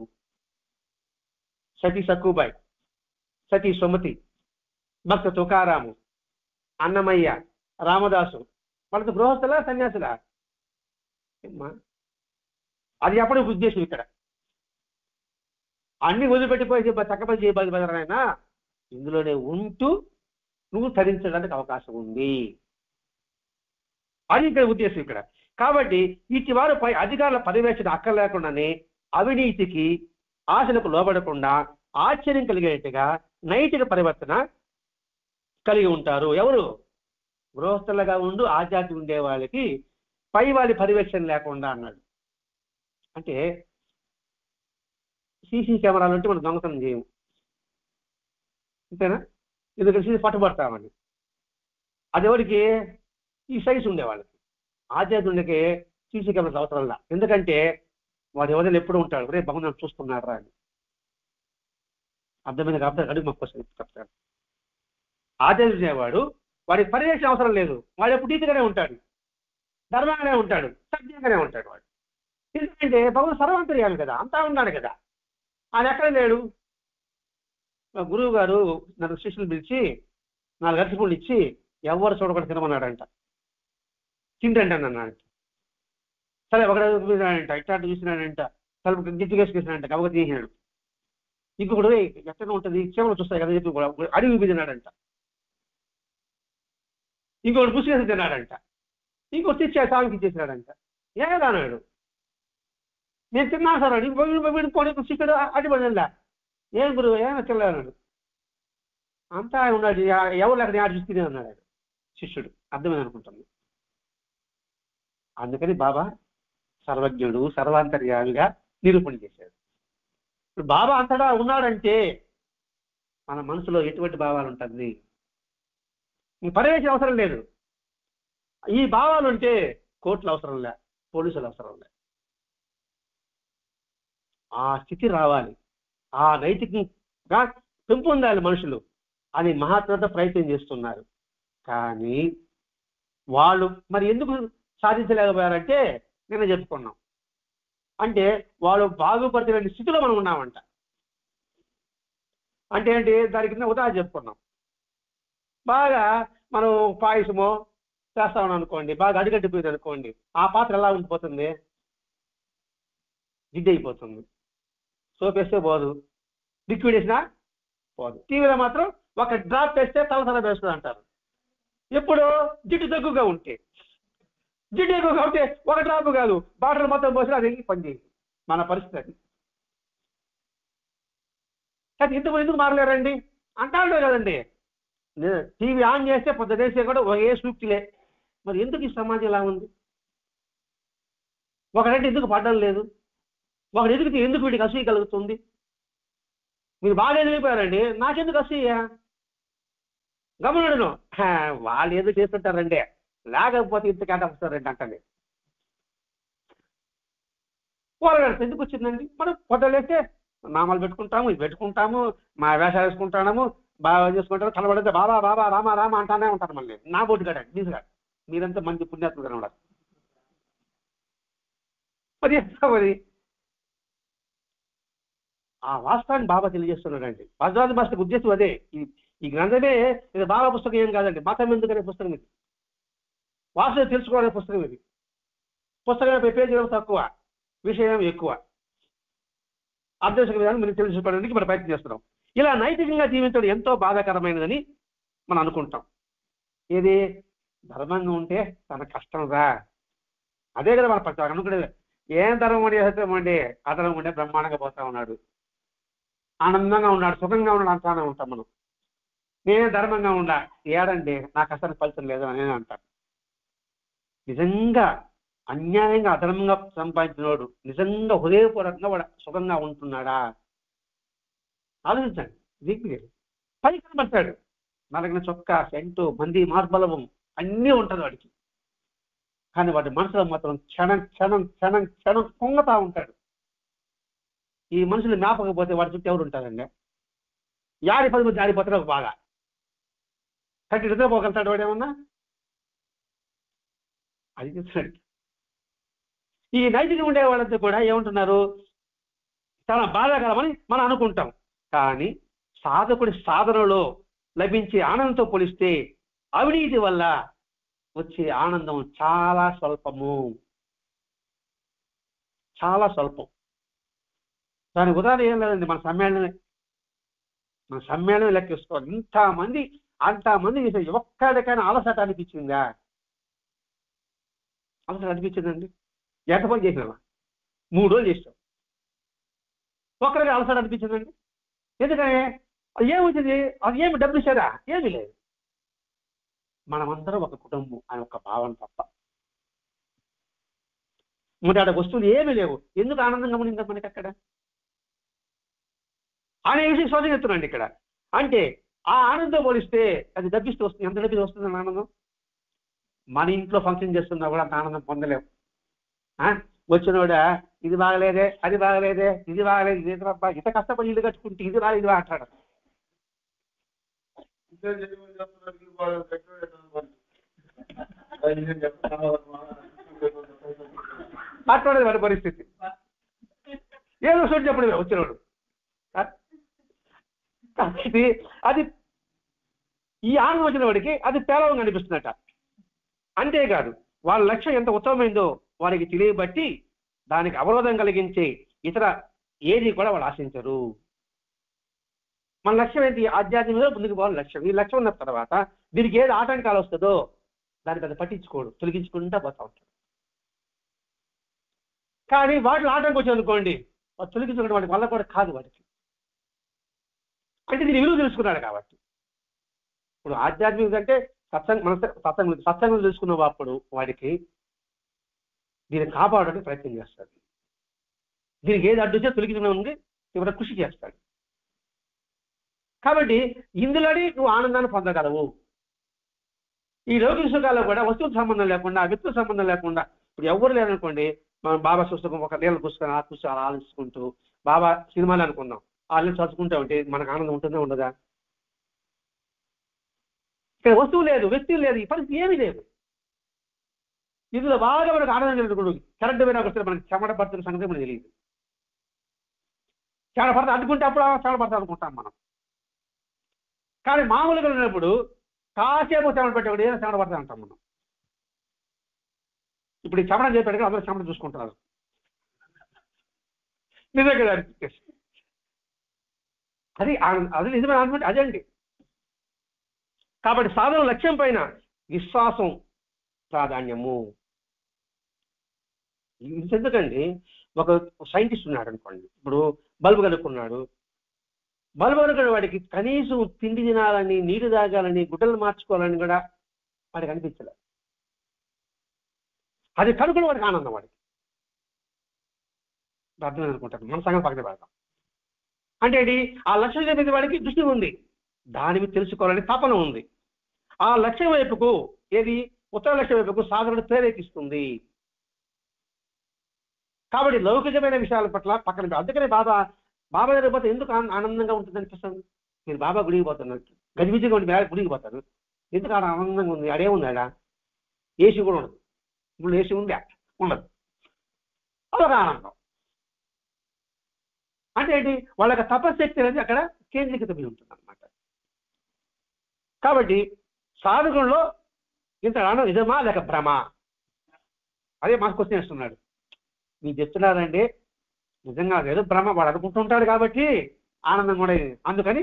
సతీ సక్కుబాయి, సతీ సుమతి, భక్త తుకారాము, అన్నమయ్య, రామదాసు, వాళ్ళకి గృహస్థులా సన్యాసులా? అది ఎప్పుడు ఉద్దేశం ఇక్కడ. అన్ని వదిలిపెట్టిపోయి చక్కపని చేయబడినా ఇందులోనే ఉంటూ నువ్వు ధరించడానికి అవకాశం ఉంది. అది ఇక్కడ ఉద్దేశం ఇక్కడ. కాబట్టి ఇటు వారు పై అధికారుల పర్యవేక్షణ అక్కర్లేకుండానే అవినీతికి ఆశలకు లోబడకుండా ఆశ్చర్యం కలిగేట్టుగా నైతిక పరివర్తన కలిగి ఉంటారు. ఎవరు? గృహస్థులుగా ఉండు ఆధ్యాత్మిక ఉండే వాళ్ళకి పై వాళ్ళ పర్యవేక్షణ లేకుండా అన్నాడు. అంటే సీసీ కెమెరాలు అంటే మనం దొంగతనం చేయము, అంతేనా? ఎందుకంటే సీసీ పట్టుబడతామని. అది ఎవరికి? ఈ సైజు ఉండేవాళ్ళకి. ఆధ్యాత్మికకి సీసీ కెమెరాస్ అవసరంలా. ఎందుకంటే వాడు ఎవరైనా ఎప్పుడు ఉంటాడు, రేపు భగవంతుడు చూస్తున్నాడు రా అని. అర్థమైంది కాబట్టి అడుగు మాకు చెప్తాడు. ఆధ్యాత్మికవాడు వాడికి పర్యవేక్షణ అవసరం లేదు. వాడు ఎప్పుడు నీతిగానే ఉంటాడు, ధర్మంగానే ఉంటాడు, సత్యంగానే ఉంటాడు వాడు. ఎందుకంటే భగవంతుడు సర్వాంతర్యాలు కదా, అంతా ఉన్నాడు కదా. ఆయన ఎక్కడ లేడు. మా గురువు గారు నన్ను శిష్యులు పిలిచి 4 అరటిపళ్ళు ఇచ్చి ఎవరు చూడకుండా తినమన్నాడంట. తింటండి అన్నాడంట. సరే ఒకటి చూసినాడంట, ఇట్లాంటి చూసినాడంట, తలుపు గిట్టుకేసుకేసినాడంట, గబగ తీసినాడు. ఇంకొకడు ఎక్కడ ఉంటుంది చెవులు చూస్తాయి కదా చెప్పి కూడా అడిగి తిన్నాడంట. ఇంకొకటి పుసికేసి తిన్నాడంట. ఇంకొకటి తెచ్చి సాగుకి ఇచ్చేసినాడంట. ఏదన్నాడు, నేను తిన్నాను సార్ అని పోనీ చిక్కడు అడ్డుపడిందా, ఏం గురువు ఏమైనా తినలేదన్నాడు. అంతా ఉన్నాడు, ఎవరు అక్కడ ఆడ చూసుకునే అన్నాడు శిష్యుడు. అర్థమైంది అనుకుంటుంది. అందుకని బాబా సర్వజ్ఞుడు సర్వాంతర్యామిగా నిరూపణ చేశాడు. ఇప్పుడు బాబా అంతటా ఉన్నాడంటే మన మనసులో ఎటువంటి భావాలు ఉంటుంది, పర్యవేక్షణ అవసరం లేదు. ఈ భావాలు ఉంటే కోర్టులు అవసరం లే, పోలీసులు అవసరం లే. ఆ స్థితి రావాలి, ఆ నైతికంగా పెంపొందాలి మనుషులు అని మహాత్మత ప్రయత్నం చేస్తున్నారు. కానీ వాళ్ళు మరి ఎందుకు సాధించలేకపోయారంటే నిన్న చెప్పుకున్నాం. అంటే వాళ్ళు బాగుపడిన స్థితిలో మనం ఉన్నామంట. అంటే ఏంటి, దాని కింద ఉదాహరణ చెప్పుకున్నాం. బాగా మనం పాయసమో చేస్తామని అనుకోండి, బాగా అడిగట్టిపోయింది అనుకోండి, ఆ పాత్ర ఎలా ఉండిపోతుంది, జిడ్డు అయిపోతుంది. సోప్ వేస్తే పోదు, లిక్విడ్ వేసినా పోదు. టీవీలో మాత్రం ఒక డ్రాప్ వేస్తే తలసల వేస్తుంది అంటారు. ఎప్పుడు జిడ్డు తక్కువగా ఉంటే, జిడ్డు ఎక్కువగా ఉంటే ఒక డ్రాప్ కాదు బాటిల్ మొత్తం పోసినా అది పనిచేయదు. మన పరిస్థితి అది. ఇంతకు ఎందుకు మారలేరండి అంటాడు కదండి. టీవీ ఆన్ చేస్తే పొద్దునేసే కూడా ఏ సూక్తిలే. మరి ఎందుకు ఈ సమాజం ఇలా ఉంది? ఒకడంటే ఎందుకు పడ్డం లేదు, ఒకడు ఎందుకు వీడికి అసూయ కలుగుతుంది? మీరు బాగా ఎదిగిపోయారండి, నాకెందుకు అసూయ? గమనను వాళ్ళు ఏదో చేస్తుంటారండి, లేకపోతే ఇంతకంటే వస్తారండి అంటండి. వాళ్ళకి ఎందుకు వచ్చిందండి? మనం పొద్దులేస్తే నామాలు పెట్టుకుంటాము, ఇది పెట్టుకుంటాము, మా వేషాలు వేసుకుంటాము, బాగా చేసుకుంటాము, కలబడితే బాబా బాబా రామ రామ అంటానే ఉంటారు. మళ్ళీ నా బోటు కదండి తీసుగా మీరంతా మంచి పుణ్యాత్ములు కనబడాలి. మరి ఆ వాస్తవాన్ని బాబా తెలియజేస్తున్నాడండి. భద్రాద్రి మాస్టర్ ఉద్దేశం అదే. ఈ గ్రంథమే ఇది బాబా పుస్తకం ఏం కాదండి, మతం ఎందుకనే పుస్తకం ఇది, వాస్తవం తెలుసుకోవాలనే పుస్తకం ఇది. పుస్తకం పేజీలు తక్కువ, విషయం ఎక్కువ. అభ్యాస విధానం మనం తెలుసుకోవడానికి మనం ప్రయత్నం చేస్తున్నాం. ఇలా నైతికంగా జీవించడం ఎంతో బాధాకరమైనదని మనం అనుకుంటాం. ఏది ధర్మంగా ఉంటే తన కష్టం రా, అదే కదా మన పచ్చ అనుకునేది. ఏం ధర్మం చేస్తామండి, అధర్మం ఉంటే బ్రహ్మాండంగా పోతా ఉన్నాడు, ఆనందంగా ఉన్నాడు, సుఖంగా ఉన్నాడు అంటానే ఉంటాం మనం. నేనే ధర్మంగా ఉండా, ఏడండి నా కష్టానికి ఫలితం లేదు అని అంటాను. నిజంగా అన్యాయంగా అధర్మంగా సంపాదించినవాడు నిజంగా హృదయపూర్వకంగా వాడు సుఖంగా ఉంటున్నాడా ఆలోచించండి. దీనికి పై కనబడతాడు, నలగిన చొక్కా, సెంటు, మంది మార్బలవం అన్నీ ఉంటుంది వాడికి. కానీ వాడి మనసులో మాత్రం క్షణం క్షణం క్షణం క్షణం పొంగతా ఉంటాడు. ఈ మనుషులు మేపకపోతే వాడి చుట్టూ ఎవరు ఉంటారండి? 10 మంది జారిపోతాడు బాగా కట్టి నిద్రపోగలుగుతాడు వాడు ఏమన్నా? అది చెప్తాడు. ఈ నైతికం ఉండే వాళ్ళంతా కూడా ఏమంటున్నారు, చాలా బాధాకరమని మనం అనుకుంటాం. కానీ సాధకుడి సాధనలో లభించే ఆనందంతో పోలిస్తే అవినీతి వల్ల వచ్చే ఆనందం చాలా స్వల్పము, చాలా స్వల్పం. దాని ఉదాహరణ ఏం లేదండి, మన సమ్మేళనం లెక్కేసుకోవాలి. అంతమంది చేసే ఒక్కడికైనా అలసట అనిపించిందా? అలసట అనిపించిందండి? ఎంత పని చేసినా 3 రోజులు చేస్తాం, ఒక్కడికి అలసట అనిపించిందండి? ఎందుకని అది ఏమొచ్చింది? అది ఏమి డబ్బులు ఇచ్చారా? ఏమీ లేదు. మనమందరం ఒక కుటుంబం అని ఒక భావన తప్ప ముందు వస్తువులు ఏమీ లేవు. ఎందుకు ఆనందంగా ఉండిందా మనకి అక్కడ అనే విషయం స్వాధీనం చెప్తున్నాండి ఇక్కడ. అంటే ఆ ఆనందం పోలిస్తే అది డబ్బిస్తూ వస్తుంది. ఎంత డబ్బిస్తూ వస్తుంది ఆనందం? మన ఇంట్లో ఫంక్షన్ చేస్తున్నా కూడా అంత ఆనందం పొందలేము. వచ్చినోడా ఇది బాగలేదే, అది బాగలేదే, ఇది బాగలేదు, ఇది ఇంత కష్టపడి ఇల్లు కట్టుకుంటే ఇది బాగా ఇది మాట్లాడరు. మాట్లాడేది వాడి పరిస్థితి. ఏదో చోటు చెప్పండి వచ్చినోడు. కాబట్టి అది ఈ ఆనందం వచ్చిన వాడికి అది పేలవంగా అనిపిస్తుందట. అంతేకాదు వాళ్ళ లక్ష్యం ఎంత ఉత్తమమైందో వారికి తెలియబట్టి దానికి అవరోధం కలిగించే ఇతర ఏది కూడా వాళ్ళు ఆశించరు. మన లక్ష్యం ఏంటి? ఆధ్యాత్మికంగా ముందుకు పోవాలని లక్ష్యం. ఈ లక్ష్యం ఉన్న తర్వాత దీనికి ఏది ఆటంకాలు వస్తుందో దాన్ని పెద్ద పట్టించుకోడు, తొలగించుకుంటా పోతా ఉంటాడు. కానీ వాటిలో ఆటంకం వచ్చి అనుకోండి, తొలగించుకునే వాడి వల్ల కూడా కాదు వాడికి. అంటే దీని విలువ తెలుసుకున్నాడు కాబట్టి. ఇప్పుడు ఆధ్యాత్మికత అంటే సత్సంగం తెలుసుకున్న అప్పుడు వాడికి దీన్ని కాపాడడానికి ప్రయత్నం చేస్తాడు. దీనికి ఏది అడ్డుచే తొలగించడానికి తీవ్ర కృషి చేస్తాడు. కాబట్టి ఇందులోని నువ్వు ఆనందాన్ని పొందగలవు. ఈ లౌకిక సుఖాల్లో కూడా వస్తువుకు సంబంధం లేకుండా, వ్యక్తుల సంబంధం లేకుండా, ఇప్పుడు ఎవరు లేరనుకోండి, మనం బాబా పుస్తకం ఒక నీళ్ళ పుస్తకం ఆ పుస్తకం అలా ఆలోచించుకుంటూ బాబా సినిమాలు అనుకున్నాం, వాళ్ళని చదువుకుంటూ ఉంటే మనకు ఆనందం ఉంటుందా ఉండదా? ఇక్కడ వస్తువు లేదు, వ్యక్తులు లేదు, ఈ పరిస్థితి ఏమీ లేదు. ఇందులో బాగా మనకు ఆనందం జరుగుతుంది. కరెంట్ పోయినా వస్తే మనకి చెమట పడుతున్న సంగతి మనకు తెలియదు. చెమట పడతా అనుకుంటే అప్పుడు చెమట పడతా అనుకుంటాం మనం. కానీ మామూలుగా ఉన్నప్పుడు కాసేపు చెమట పెట్టేవాడు ఏదో చెమట పడతా అంటాం మనం. ఇప్పుడు ఈ చెమట చెప్పాడు అందరూ చెమట చూసుకుంటున్నారు. నిజంగా అది నిజమైన ఆనందం అదే అండి. కాబట్టి సాధన లక్ష్యం పైన విశ్వాసం ప్రాధాన్యము. ఎందుకండి, ఒక సైంటిస్ట్ ఉన్నాడు అనుకోండి, ఇప్పుడు బల్బు కనుక్కున్నాడు. బల్బు కనుక్కున్న వాడికి కనీసం తిండి తినాలని, నీరు తాగాలని, గుడ్డలు మార్చుకోవాలని కూడా వాడికి అనిపించలేదు. అది కనుక్కున్న వాడికి ఆనందం. వాడికి అర్థం అనుకుంటాను, మన సంగతి పక్కన పెడతాం. అంటే ఏంటి? ఆ లక్ష్యం మీద వాడికి దృష్టి ఉంది, దాని మీద తెలుసుకోవాలని తపన ఉంది. ఆ లక్ష్యం వైపుకు ఏది ఉత్తర లక్ష్యం వైపుకు సాధన ప్రేరేపిస్తుంది. కాబట్టి లౌకికమైన విషయాల పట్ల పక్కన. అందుకనే బాబా దగ్గర పోతే ఎందుకు ఆనందంగా ఉంటుంది అనిపిస్తుంది? మీరు బాబా గుడికి పోతున్నారు, గజిబిజిగా ఉండి గుడికి పోతారు, ఎందుకు ఆడ ఆనందంగా ఉంది? ఆడే ఉంది, ఆడ ఏసీ కూడా ఉండదు. ఇప్పుడు ఏసీ ఉంది ఉండదు, అదొక ఆనందం. అంటే ఏంటి? వాళ్ళకి తపశక్తి అనేది అక్కడ కేంద్రీకృతమై ఉంటుంది అన్నమాట. కాబట్టి సాధకుల్లో ఇంత ఆనందం నిజమా లేక భ్రమ? అదే మాకు క్వశ్చన్ వేస్తున్నాడు. మీరు చెప్తున్నారండి నిజంగా ఏదో భ్రమ, వాడు అనుకుంటుంటాడు కాబట్టి ఆనందం కూడా అందుకని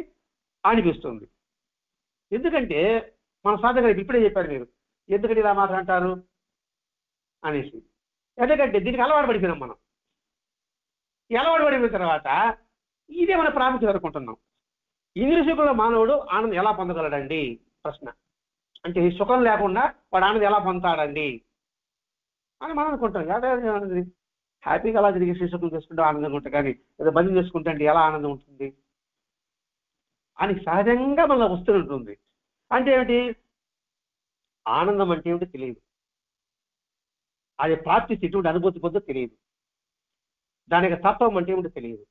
అనిపిస్తుంది. ఎందుకంటే మన సాధకులు ఇప్పుడే చెప్పారు మీరు ఎందుకంటే ఇలా మాట్లాడతారు అనేసి. ఎందుకంటే దీనికి అలవాటు పడిపోయినాం మనం. ఈ అలవాటు పడిపోయిన తర్వాత ఇదే మన ప్రాముఖ్యత అనుకుంటున్నాం. ఇంద్రియ సుఖంలో మానవుడు ఆనందం ఎలా పొందగలడండి ప్రశ్న. అంటే ఈ సుఖం లేకుండా వాడు ఆనందం ఎలా పొందుతాడండి అని మనం అనుకుంటాం. అదే హ్యాపీగా అలా తిరిగి శ్రీసుఖం చేసుకుంటే ఆనందంగా ఉంటుంది, కానీ ఏదో బంధం చేసుకుంటే అంటే ఎలా ఆనందం ఉంటుంది అని సహజంగా మనలో వస్తుంటుంది. అంటే ఏమిటి? ఆనందం అంటే ఏమిటో తెలియదు, అది ప్రాప్తి ఎటువంటి అనుభూతి పొందో తెలియదు, దానికి తత్వం అంటే ఏమిటో తెలియదు.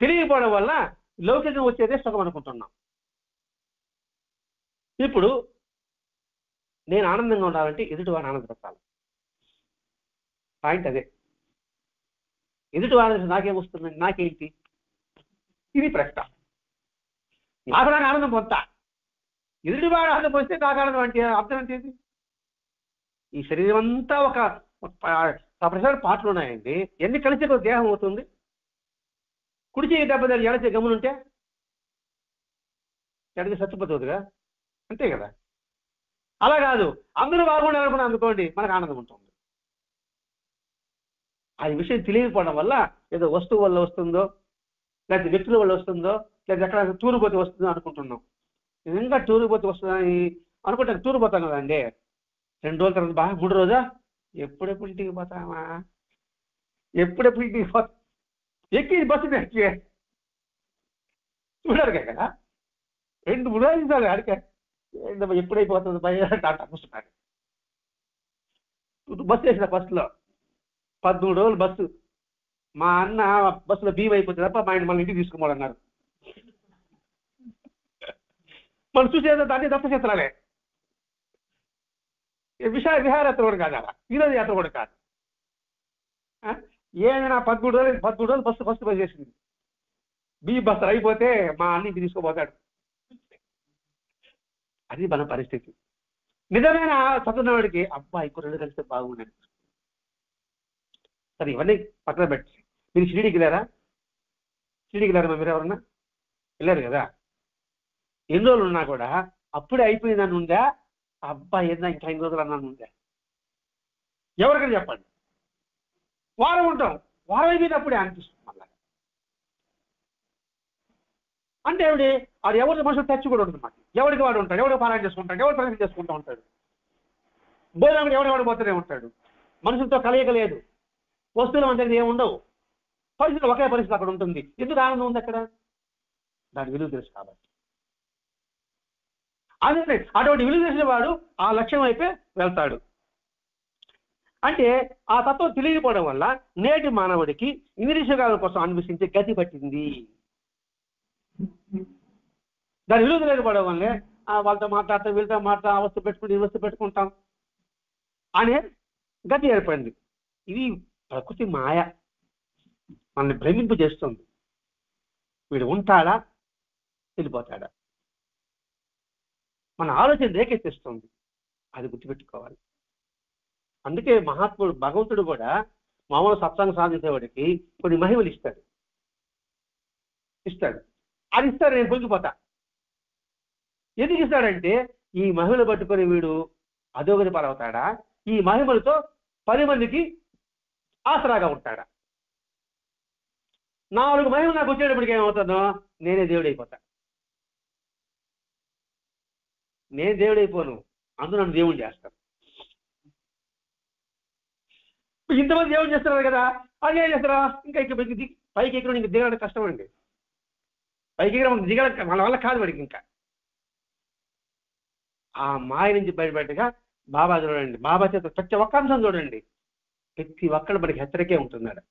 తెలియకపోవడం వల్ల లౌకికం వచ్చేదే సుఖం అనుకుంటున్నాం. ఇప్పుడు నేను ఆనందంగా ఉండాలంటే ఎదుటివాడిని ఆనందపరచాలి. పాయింట్ అదే. ఎదుటివాడి నాకేమొస్తుంది, నాకేంటి, ఇది ప్రశ్న. నాకు ఆనందం పొందుతా, ఎదుటివాడు ఆనందం పొందితే నాకు ఆనందం అంటే అర్థం అంటే ఈ శరీరం అంతా ఒక 10% పాటలు ఉన్నాయండి. ఎన్ని కలిసి ఒక దేహం అవుతుంది? కుడి చేయి దెబ్బ ఎడచే గమ్మునుంటే ఎడచి చచ్చిపోతుందిగా, అంతే కదా. అలా కాదు, అందరూ బాగుండాలనుకున్నా అనుకోండి మనకు ఆనందం ఉంటుంది. ఆ విషయం తెలియకపోవడం వల్ల ఏదో వస్తువు వల్ల వస్తుందో, లేకపోతే వ్యక్తుల వల్ల వస్తుందో, లేదా ఎక్కడ టూరు పోతే వస్తుందో అనుకుంటున్నాం. నిజంగా టూరు పోతే వస్తుందని అనుకుంటాను. టూరు పోతాం కదండి, 2 రోజుల తర్వాత బాగా 3 రోజా ఎప్పుడెప్పుడు ఇంటికి పోతామా, ఎప్పుడెప్పుడు ఇంటికి పోతా, ఎక్కి బస్సు ఎక్కి చూడారు కదా, 2-3 రోజులు చాలు అడిగా ఎప్పుడైపోతుంది భయ కూర్చున్నాడు. బస్సు వేసిన ఫస్ట్లో 13 రోజులు బస్సు. మా అన్న బస్సులో బీమ్ అయిపోతుంది తప్ప మా ఆయన మళ్ళీ ఇంటికి తీసుకుపోవాలన్నారు. మనం చూసేదో దాన్ని దత్తక్షేత్రాలే, విహారయాత్ర కూడా కాదు, అలా వినోద యాత్ర కూడా కాదు. ఏమైనా 13 రోజులు బస్సు చేసింది. బియ్య బస్తలు అయిపోతే మా అన్నింటి తీసుకోపోతాడు. అది మన పరిస్థితి. నిజమైన చదువున్నవాడికి అబ్బా ఇంకో 2 కలిస్తే బాగుండేది. సరే ఇవన్నీ పక్కన పెట్టి మీరు షిరిడీకి వెళ్ళారా? షిరిడీకి వెళ్ళారా మీరు ఎవరన్నా? వెళ్ళారు కదా. ఎన్ని రోజులు ఉన్నా కూడా అప్పుడే అయిపోయిందని ఉందా? అబ్బా ఏదైనా ఇంకా 5 రోజులు అన్నాను ఉందా? ఎవరికైనా చెప్పండి. వారం ఉంటాం, వారం అయిపోయినప్పుడే అనిపిస్తుంది మళ్ళా. అంటే ఏమిటి? వాడు ఎవరి మనుషులు టచ్ కూడా ఉంటుంది మాకు. ఎవరికి వాడు ఉంటాడు, ఎవరికి పారాయణ చేసుకుంటాడు, ఎవరు ప్రయత్నం చేసుకుంటూ ఉంటాడు. భోజనం ఎవడు పోతూనే ఉంటాడు. మనుషులతో కలయిక లేదు, వస్తువులు మన దగ్గర ఏముండవు, పరిస్థితి ఒకే పరిస్థితి అక్కడ ఉంటుంది. ఎందుకు ఆనందం ఉంది అక్కడ? దాని విలువ తెలుసు కాబట్టి. అందుకని అటువంటి విలువ తెలిసిన వాడు ఆ లక్ష్యం వైపే వెళ్తాడు. అంటే ఆ తత్వం తెలియకపోవడం వల్ల నేటి మానవుడికి ఇంద్రియసుఖాల కోసం అన్వేషించే గతి పట్టింది. దాని విలువ తెలియకపోవడం వల్లే వాళ్ళతో మాట్లాడతాం, వీళ్ళతో మాట్లాడతాం, ఆ వస్తువు పెట్టుకుంటే ఈ వస్తువు పెట్టుకుంటాం అనే గతి ఏర్పడింది. ఇది ప్రకృతి మాయ మనల్ని భ్రమింపు చేస్తుంది. వీడు ఉంటాడా, వెళ్ళిపోతాడా, మన ఆలోచన రేకెత్తిస్తుంది. అది గుర్తుపెట్టుకోవాలి. అందుకే మహాత్ముడు భగవంతుడు కూడా మామూలు సత్సంగం సాధించేవాడికి కొన్ని మహిమలు ఇస్తాడు. అది ఇస్తాడు, నేను పొంగిపోతా. ఎందుకు ఇస్తాడంటే ఈ మహిమలు పట్టుకొని వీడు అధోగతి పాలవుతాడా, ఈ మహిమలతో 10 మందికి ఆసరాగా ఉంటాడా. 4 మహిమలు నాకు వచ్చేటప్పటికి ఏమవుతానో నేనే దేవుడైపోతా. నేను దేవుడైపోను, అందులో నన్ను దేవుడు చేస్తాను. ఇంతమంది దేవుడు చేస్తున్నారు కదా, అది ఏం చేస్తారా? ఇంకా పైకి ఎక్కడ ఇంకా దిగడం కష్టం అండి. పైకి ఎక్కడ మనం దిగడం మన వల్ల కాదు వాడికి. ఇంకా ఆ మాయ నుంచి బయటపడగా బాబా చూడండి, బాబా చేత ప్రతి ఒక్క అంశం చూడండి, ప్రతి ఒక్కడు మనకి హెచ్చరికే ఉంటున్నాడు.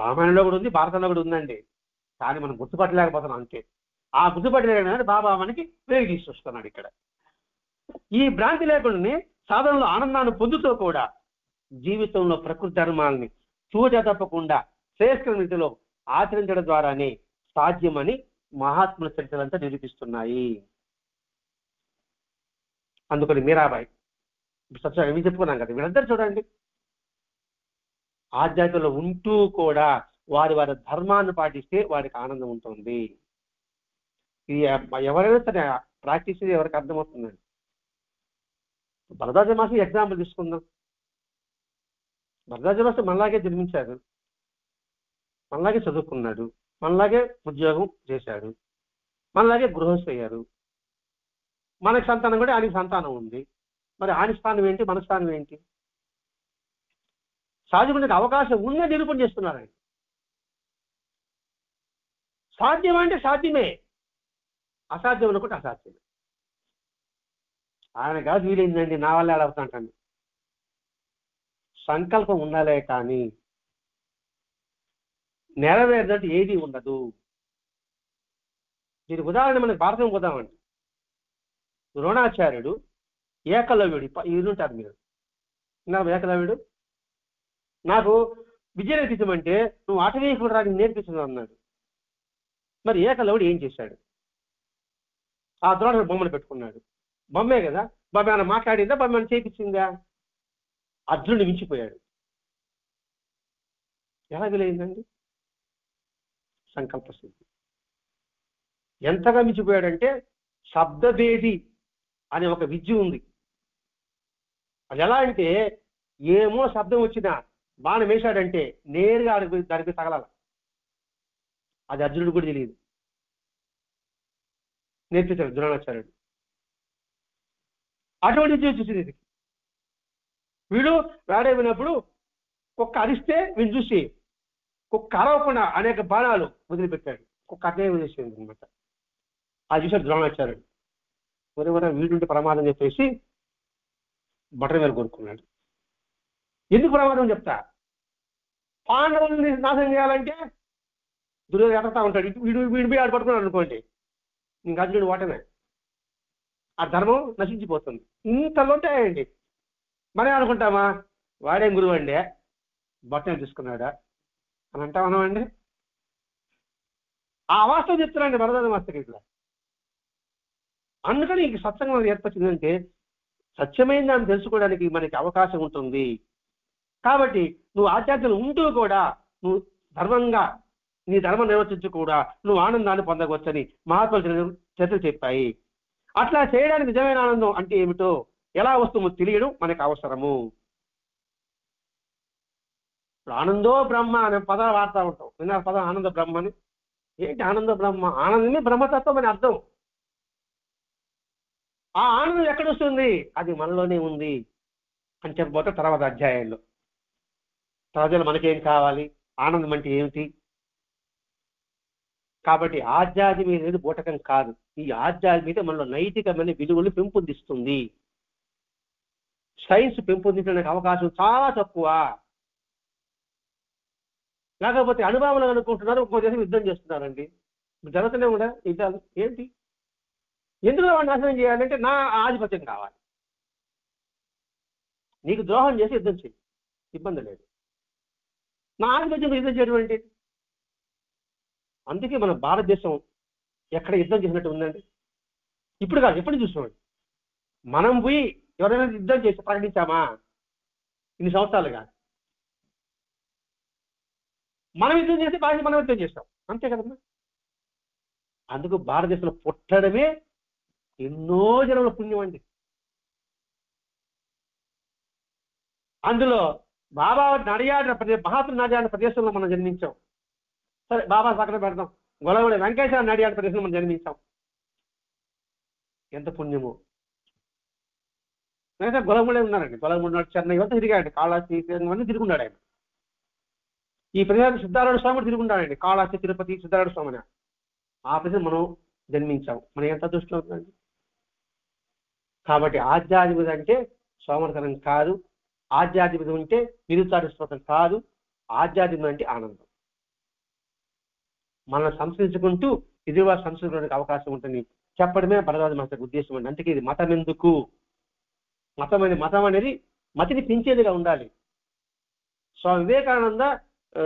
రామాయణంలో కూడా ఉంది, భారతంలో కూడా ఉందండి. కానీ మనం గుర్తుపట్టలేకపోతున్నాం అంతే. ఆ గుర్తుపట్టలేక బాబా మనకి వేగి తీసుకొస్తున్నాడు. ఇక్కడ ఈ భ్రాంతి లేకుండానే సాధనలో ఆనందాన్ని పొందుతూ కూడా జీవితంలో ప్రకృతి ధర్మాలని చూచ తప్పకుండా శ్రేష్ఠ రీతిలో ఆచరించడం ద్వారానే సాధ్యమని మహాత్ముల చరిత్రలంతా నిరూపిస్తున్నాయి. అందుకని మీరాబాయి ఏమి చెప్పుకున్నాం కదా, వీళ్ళందరూ చూడండి ఆధ్యాత్మంలో ఉంటూ కూడా వారి ధర్మాన్ని పాటిస్తే వారికి ఆనందం ఉంటుంది. ఇది ఎవరైనా సరే ప్రాక్టీస్ చేసి ఎవరికి అర్థమవుతుందండి. భరద్వాజ మాస్టర్ ఎగ్జాంపుల్ తీసుకుందాం. భరద్వాజ మాస్టర్ మనలాగే జన్మించాడు, మనలాగే చదువుకున్నాడు, మనలాగే ఉద్యోగం చేశాడు, మనలాగే గృహస్థ అయ్యారు. మనకి సంతానం కూడా ఆయనకి సంతానం ఉంది. మరి ఆయన స్థానం ఏంటి, మన స్థానం ఏంటి? సాధ్యపడే అవకాశం ఉందని నిరూపణ చేస్తున్నారు ఆయన. సాధ్యం అంటే సాధ్యమే, అసాధ్యం అనుకుంటే అసాధ్యమే. ఆయన కాదు వీలైందండి నా వల్ల ఎలా అవుతాంటండి. సంకల్పం ఉండాలే కానీ నెరవేరదంటే ఏది ఉండదు. దీనికి ఉదాహరణ మనకి భారతం పోదామండి. ద్రోణాచార్యుడు ఏకలవ్యుడు ఉంటారు మీరు ఏకలవ్యుడు నాకు విద్య నేర్పించమంటే నువ్వు అటవీకుడు రాని నేర్పించను అన్నాడు. మరి ఏకలవ్యుడు ఏం చేశాడు? ఆ ద్రోణుడు బొమ్మను పెట్టుకున్నాడు. బొమ్మే కదా, బొమ్మ ఏమైనా మాట్లాడిందా, బొమ్మ ఏమైనా చేయించిందా? అర్జునుడు మించిపోయాడు. ఎలా వీలైందండి? సంకల్ప సిద్ధి. ఎంతగా మించిపోయాడంటే శబ్దభేది అనే ఒక విద్య ఉంది. అది ఎలా అంటే ఏమో శబ్దం వచ్చినా బాణం వేశాడంటే నేరుగా దానికి తగలాల. అది అర్జునుడు కూడా తెలియదు, నేర్పించాడు ద్రోణాచార్యుడు. అటువంటి విద్య చూసింది. వీడు వేడైపోయినప్పుడు కుక్క అరిస్తే వీళ్ళు చూసి కుక్క అరవకుండా అనేక బాణాలు వదిలిపెట్టాడు. కుక్క అట్లే వదిలేసింది అనమాట. అది చూసాడు ద్రోణాచార్యుడు. ఎవరెవరైనా వీడుంటే ప్రమాదం చెప్పేసి బట్టల మీద కొనుక్కున్నాడు. ఎందుకు ప్రమాదం చెప్తా? పాండవుల్ని నాశనం చేయాలంటే దుర్యోధన ఎదురుతా ఉంటాడు. వీడి ఆడు పట్టుకున్నాడు అనుకోండి, ఇంక అర్జునుడు ఓటమే. ఆ ధర్మం నశించిపోతుంది. ఇంతలో ఉంటాయండి. మనం అనుకుంటామా వాడేం గురువు అండి, బట్టలు తీసుకున్నాడా అని అంటామన్నామండి. ఆ వాస్తవం చెప్తున్నాండి వరదాన మాస్టర్ ఇట్లా. అందుకని ఈ సత్సంగం ఏర్పరిచిందంటే సత్యమైన దాన్ని తెలుసుకోవడానికి మనకి అవకాశం ఉంటుంది. కాబట్టి నువ్వు ఆధ్యాత్మికం ఉంటూ కూడా నువ్వు ధర్మంగా నీ ధర్మం నిర్వర్తించు కూడా నువ్వు ఆనందాన్ని పొందవచ్చని మహాత్ములు చర్చలు చెప్పాయి. అట్లా చేయడానికి నిజమైన ఆనందం అంటే ఏమిటో ఎలా వస్తుందో తెలియడం మనకు అవసరము. ఇప్పుడు ఆనందో బ్రహ్మ అనే పదాలు వాడుతూ ఉంటాం. విన్నారు పదం ఆనంద బ్రహ్మ అని? ఏంటి ఆనంద బ్రహ్మ? ఆనందమే బ్రహ్మతత్వం అని అర్థం. ఆ ఆనందం ఎక్కడొస్తుంది? అది మనలోనే ఉంది అని చెప్పబోతే తర్వాత అధ్యాయంలో. తర్వాత మనకేం కావాలి, ఆనందం అంటే ఏమిటి? కాబట్టి ఆధ్యాత్మికత అనేది బూటకం కాదు. ఈ ఆధ్యాత్మికత మనలో నైతికమైన విలువలు పెంపొందిస్తుంది. సైన్స్ పెంపొందించడానికి అవకాశం చాలా తక్కువ. లేకపోతే అనుభవం అనుకుంటున్నారు, ఒక్కో దేశం యుద్ధం చేస్తున్నారండి. జరుగుతూనే కూడా యుద్ధాలు ఏంటి? ఎందుకు వాడిని నాశనం చేయాలంటే నా ఆధిపత్యం కావాలి. నీకు ద్రోహం చేసి యుద్ధం చేయి, ఇబ్బంది లేదు. నా ఆధిపత్యం యుద్ధం చేయడం ఏంటి? అందుకే మన భారతదేశం ఎక్కడ యుద్ధం చేసినట్టు ఉందండి. ఇప్పుడు కాదు, ఎప్పుడు చూసామండి. మనం పోయి ఎవరైనా యుద్ధం చేసి ప్రకటించామా ఇన్ని సంవత్సరాలుగా? మనం యుద్ధం చేసి బాగా మనం యుద్ధం చేస్తాం, అంతే కదమ్మా. అందుకు భారతదేశంలో పుట్టడమే ఎన్నో జన్మల పుణ్యం అండి. అందులో బాబా నడియాడిన మహాత్ములు నడియాడిన ప్రదేశంలో మనం జన్మించాం. సరే బాబా పక్కన పెడతాం. గొలవడి వెంకటేశ్వర నడియాడిన ప్రదేశంలో మనం జన్మించాం. ఎంత పుణ్యము. గొలవముడే ఉన్నారండి. గొలవముడు చెన్నై అంతా తిరిగాడు. కాళాస్తి అన్నీ తిరుగున్నాడు ఆయన. ఈ ప్రదేశం సిద్ధారాయణ స్వామి కూడా తిరుగుంటాడండి. కాళాస్తి, తిరుపతి, సిద్ధారాయణ స్వామి అని. ఆ ప్రదేశం మనం జన్మించాం. మనం ఎంత దృష్టిలో అవుతుందండి. కాబట్టి ఆధ్యాత్మికత అంటే సోమరతనం కాదు. ఆధ్యాత్మికత ఉంటే నిరుత్సాహం కాదు. ఆధ్యాత్మికత అంటే ఆనందం. మనల్ని సంస్కరించుకుంటూ ఎదురువారు సంస్కరించడానికి అవకాశం ఉంటుంది చెప్పడమే భరద్వాజ మాస్టర్ ఉద్దేశం అండి. అందుకే ఇది మతం ఎందుకు? మతం అనేది మతిని పెంచేదిగా ఉండాలి. స్వామి వివేకానంద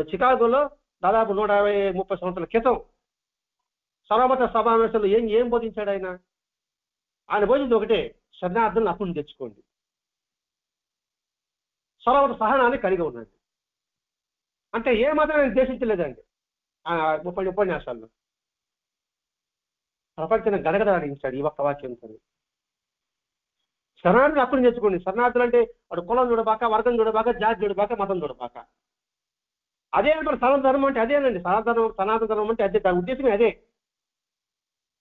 చికాగోలో దాదాపు 150-30 సంవత్సరాల క్రితం సర్వమత సమావేశంలో ఏం బోధించాడు ఆయన? ఆయన బోధించింది ఒకటే, శరణార్థులను అప్పుని తెచ్చుకోండి, సర్వమత సహనాన్ని కలిగి ఉండండి. అంటే ఏ మతం ఆయన దేశించలేదండి. 30 ఉపన్యాసాల్లో ప్రపంచాన్ని గడగడాడించాడు ఈ ఒక్క వాక్యంతో. శరణార్థులు అప్పుని తెచ్చుకోండి. శరణార్థులు అంటే వాడు కులం చూడబాక, వర్గం చూడబాక, జాతి చూడబాక, మతం చూడబాక. అదే అంటారు సనాతన ధర్మం అంటే అదేనండి. సనాతన ధర్మం అంటే అదే, దాని ఉద్దేశమే అదే.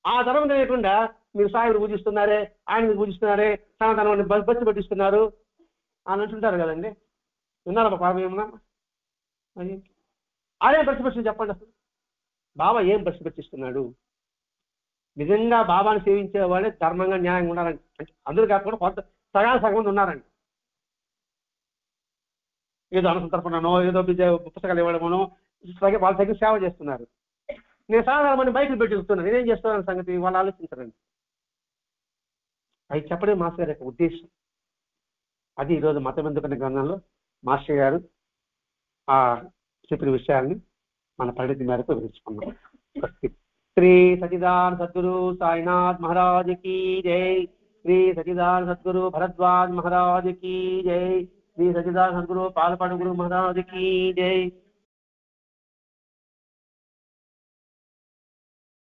ఆ ధర్మం తెలియకుండా మీరు సాయిని పూజిస్తున్నారే, ఆయన మీరు పూజిస్తున్నారే, సనాతనాన్ని బస్సు పట్టిస్తున్నారు అని అంటుంటారు కదండి. విన్నారా పాపమేమన్నా? అది అదే బస్సు చెప్పండి. అసలు బాబా ఏం బస్సు పట్టిస్తున్నాడు? నిజంగా బాబాని సేవించే వాళ్ళే ధర్మంగా న్యాయంగా ఉండాలండి. అంటే అందరూ కాకుండా కొంత సగం మంది ఉన్నారండి. ఏదో అనుకున్న తరపునో ఏదో పుస్తకాలు ఇవ్వడమనో వాళ్ళ తగిన సేవ చేస్తున్నారు. నేను సాధారణ బైకులు పెట్టిస్తున్నాను, నేనేం చేస్తున్నాను సంగతి వాళ్ళు ఆలోచించరండి. అవి చెప్పడే మాస్టర్ గారి యొక్క ఉద్దేశం. అది ఈరోజు మతం ఎందుకనే గ్రంథంలో మాస్టర్ గారు ఆ చెప్పిన విషయాల్ని మన పరిణతి మేరకు వివరించుకున్నాం. శ్రీ సచిదానంద సద్గురు సాయినాథ్ మహారాజ్ की जय. శ్రీ సచిదానంద సద్గురు భరద్వాజ్ మహారాజ్ की जय. శ్రీ సచిదానంద సద్గురు పాలపాడు గురు మహారాజ్ की जय.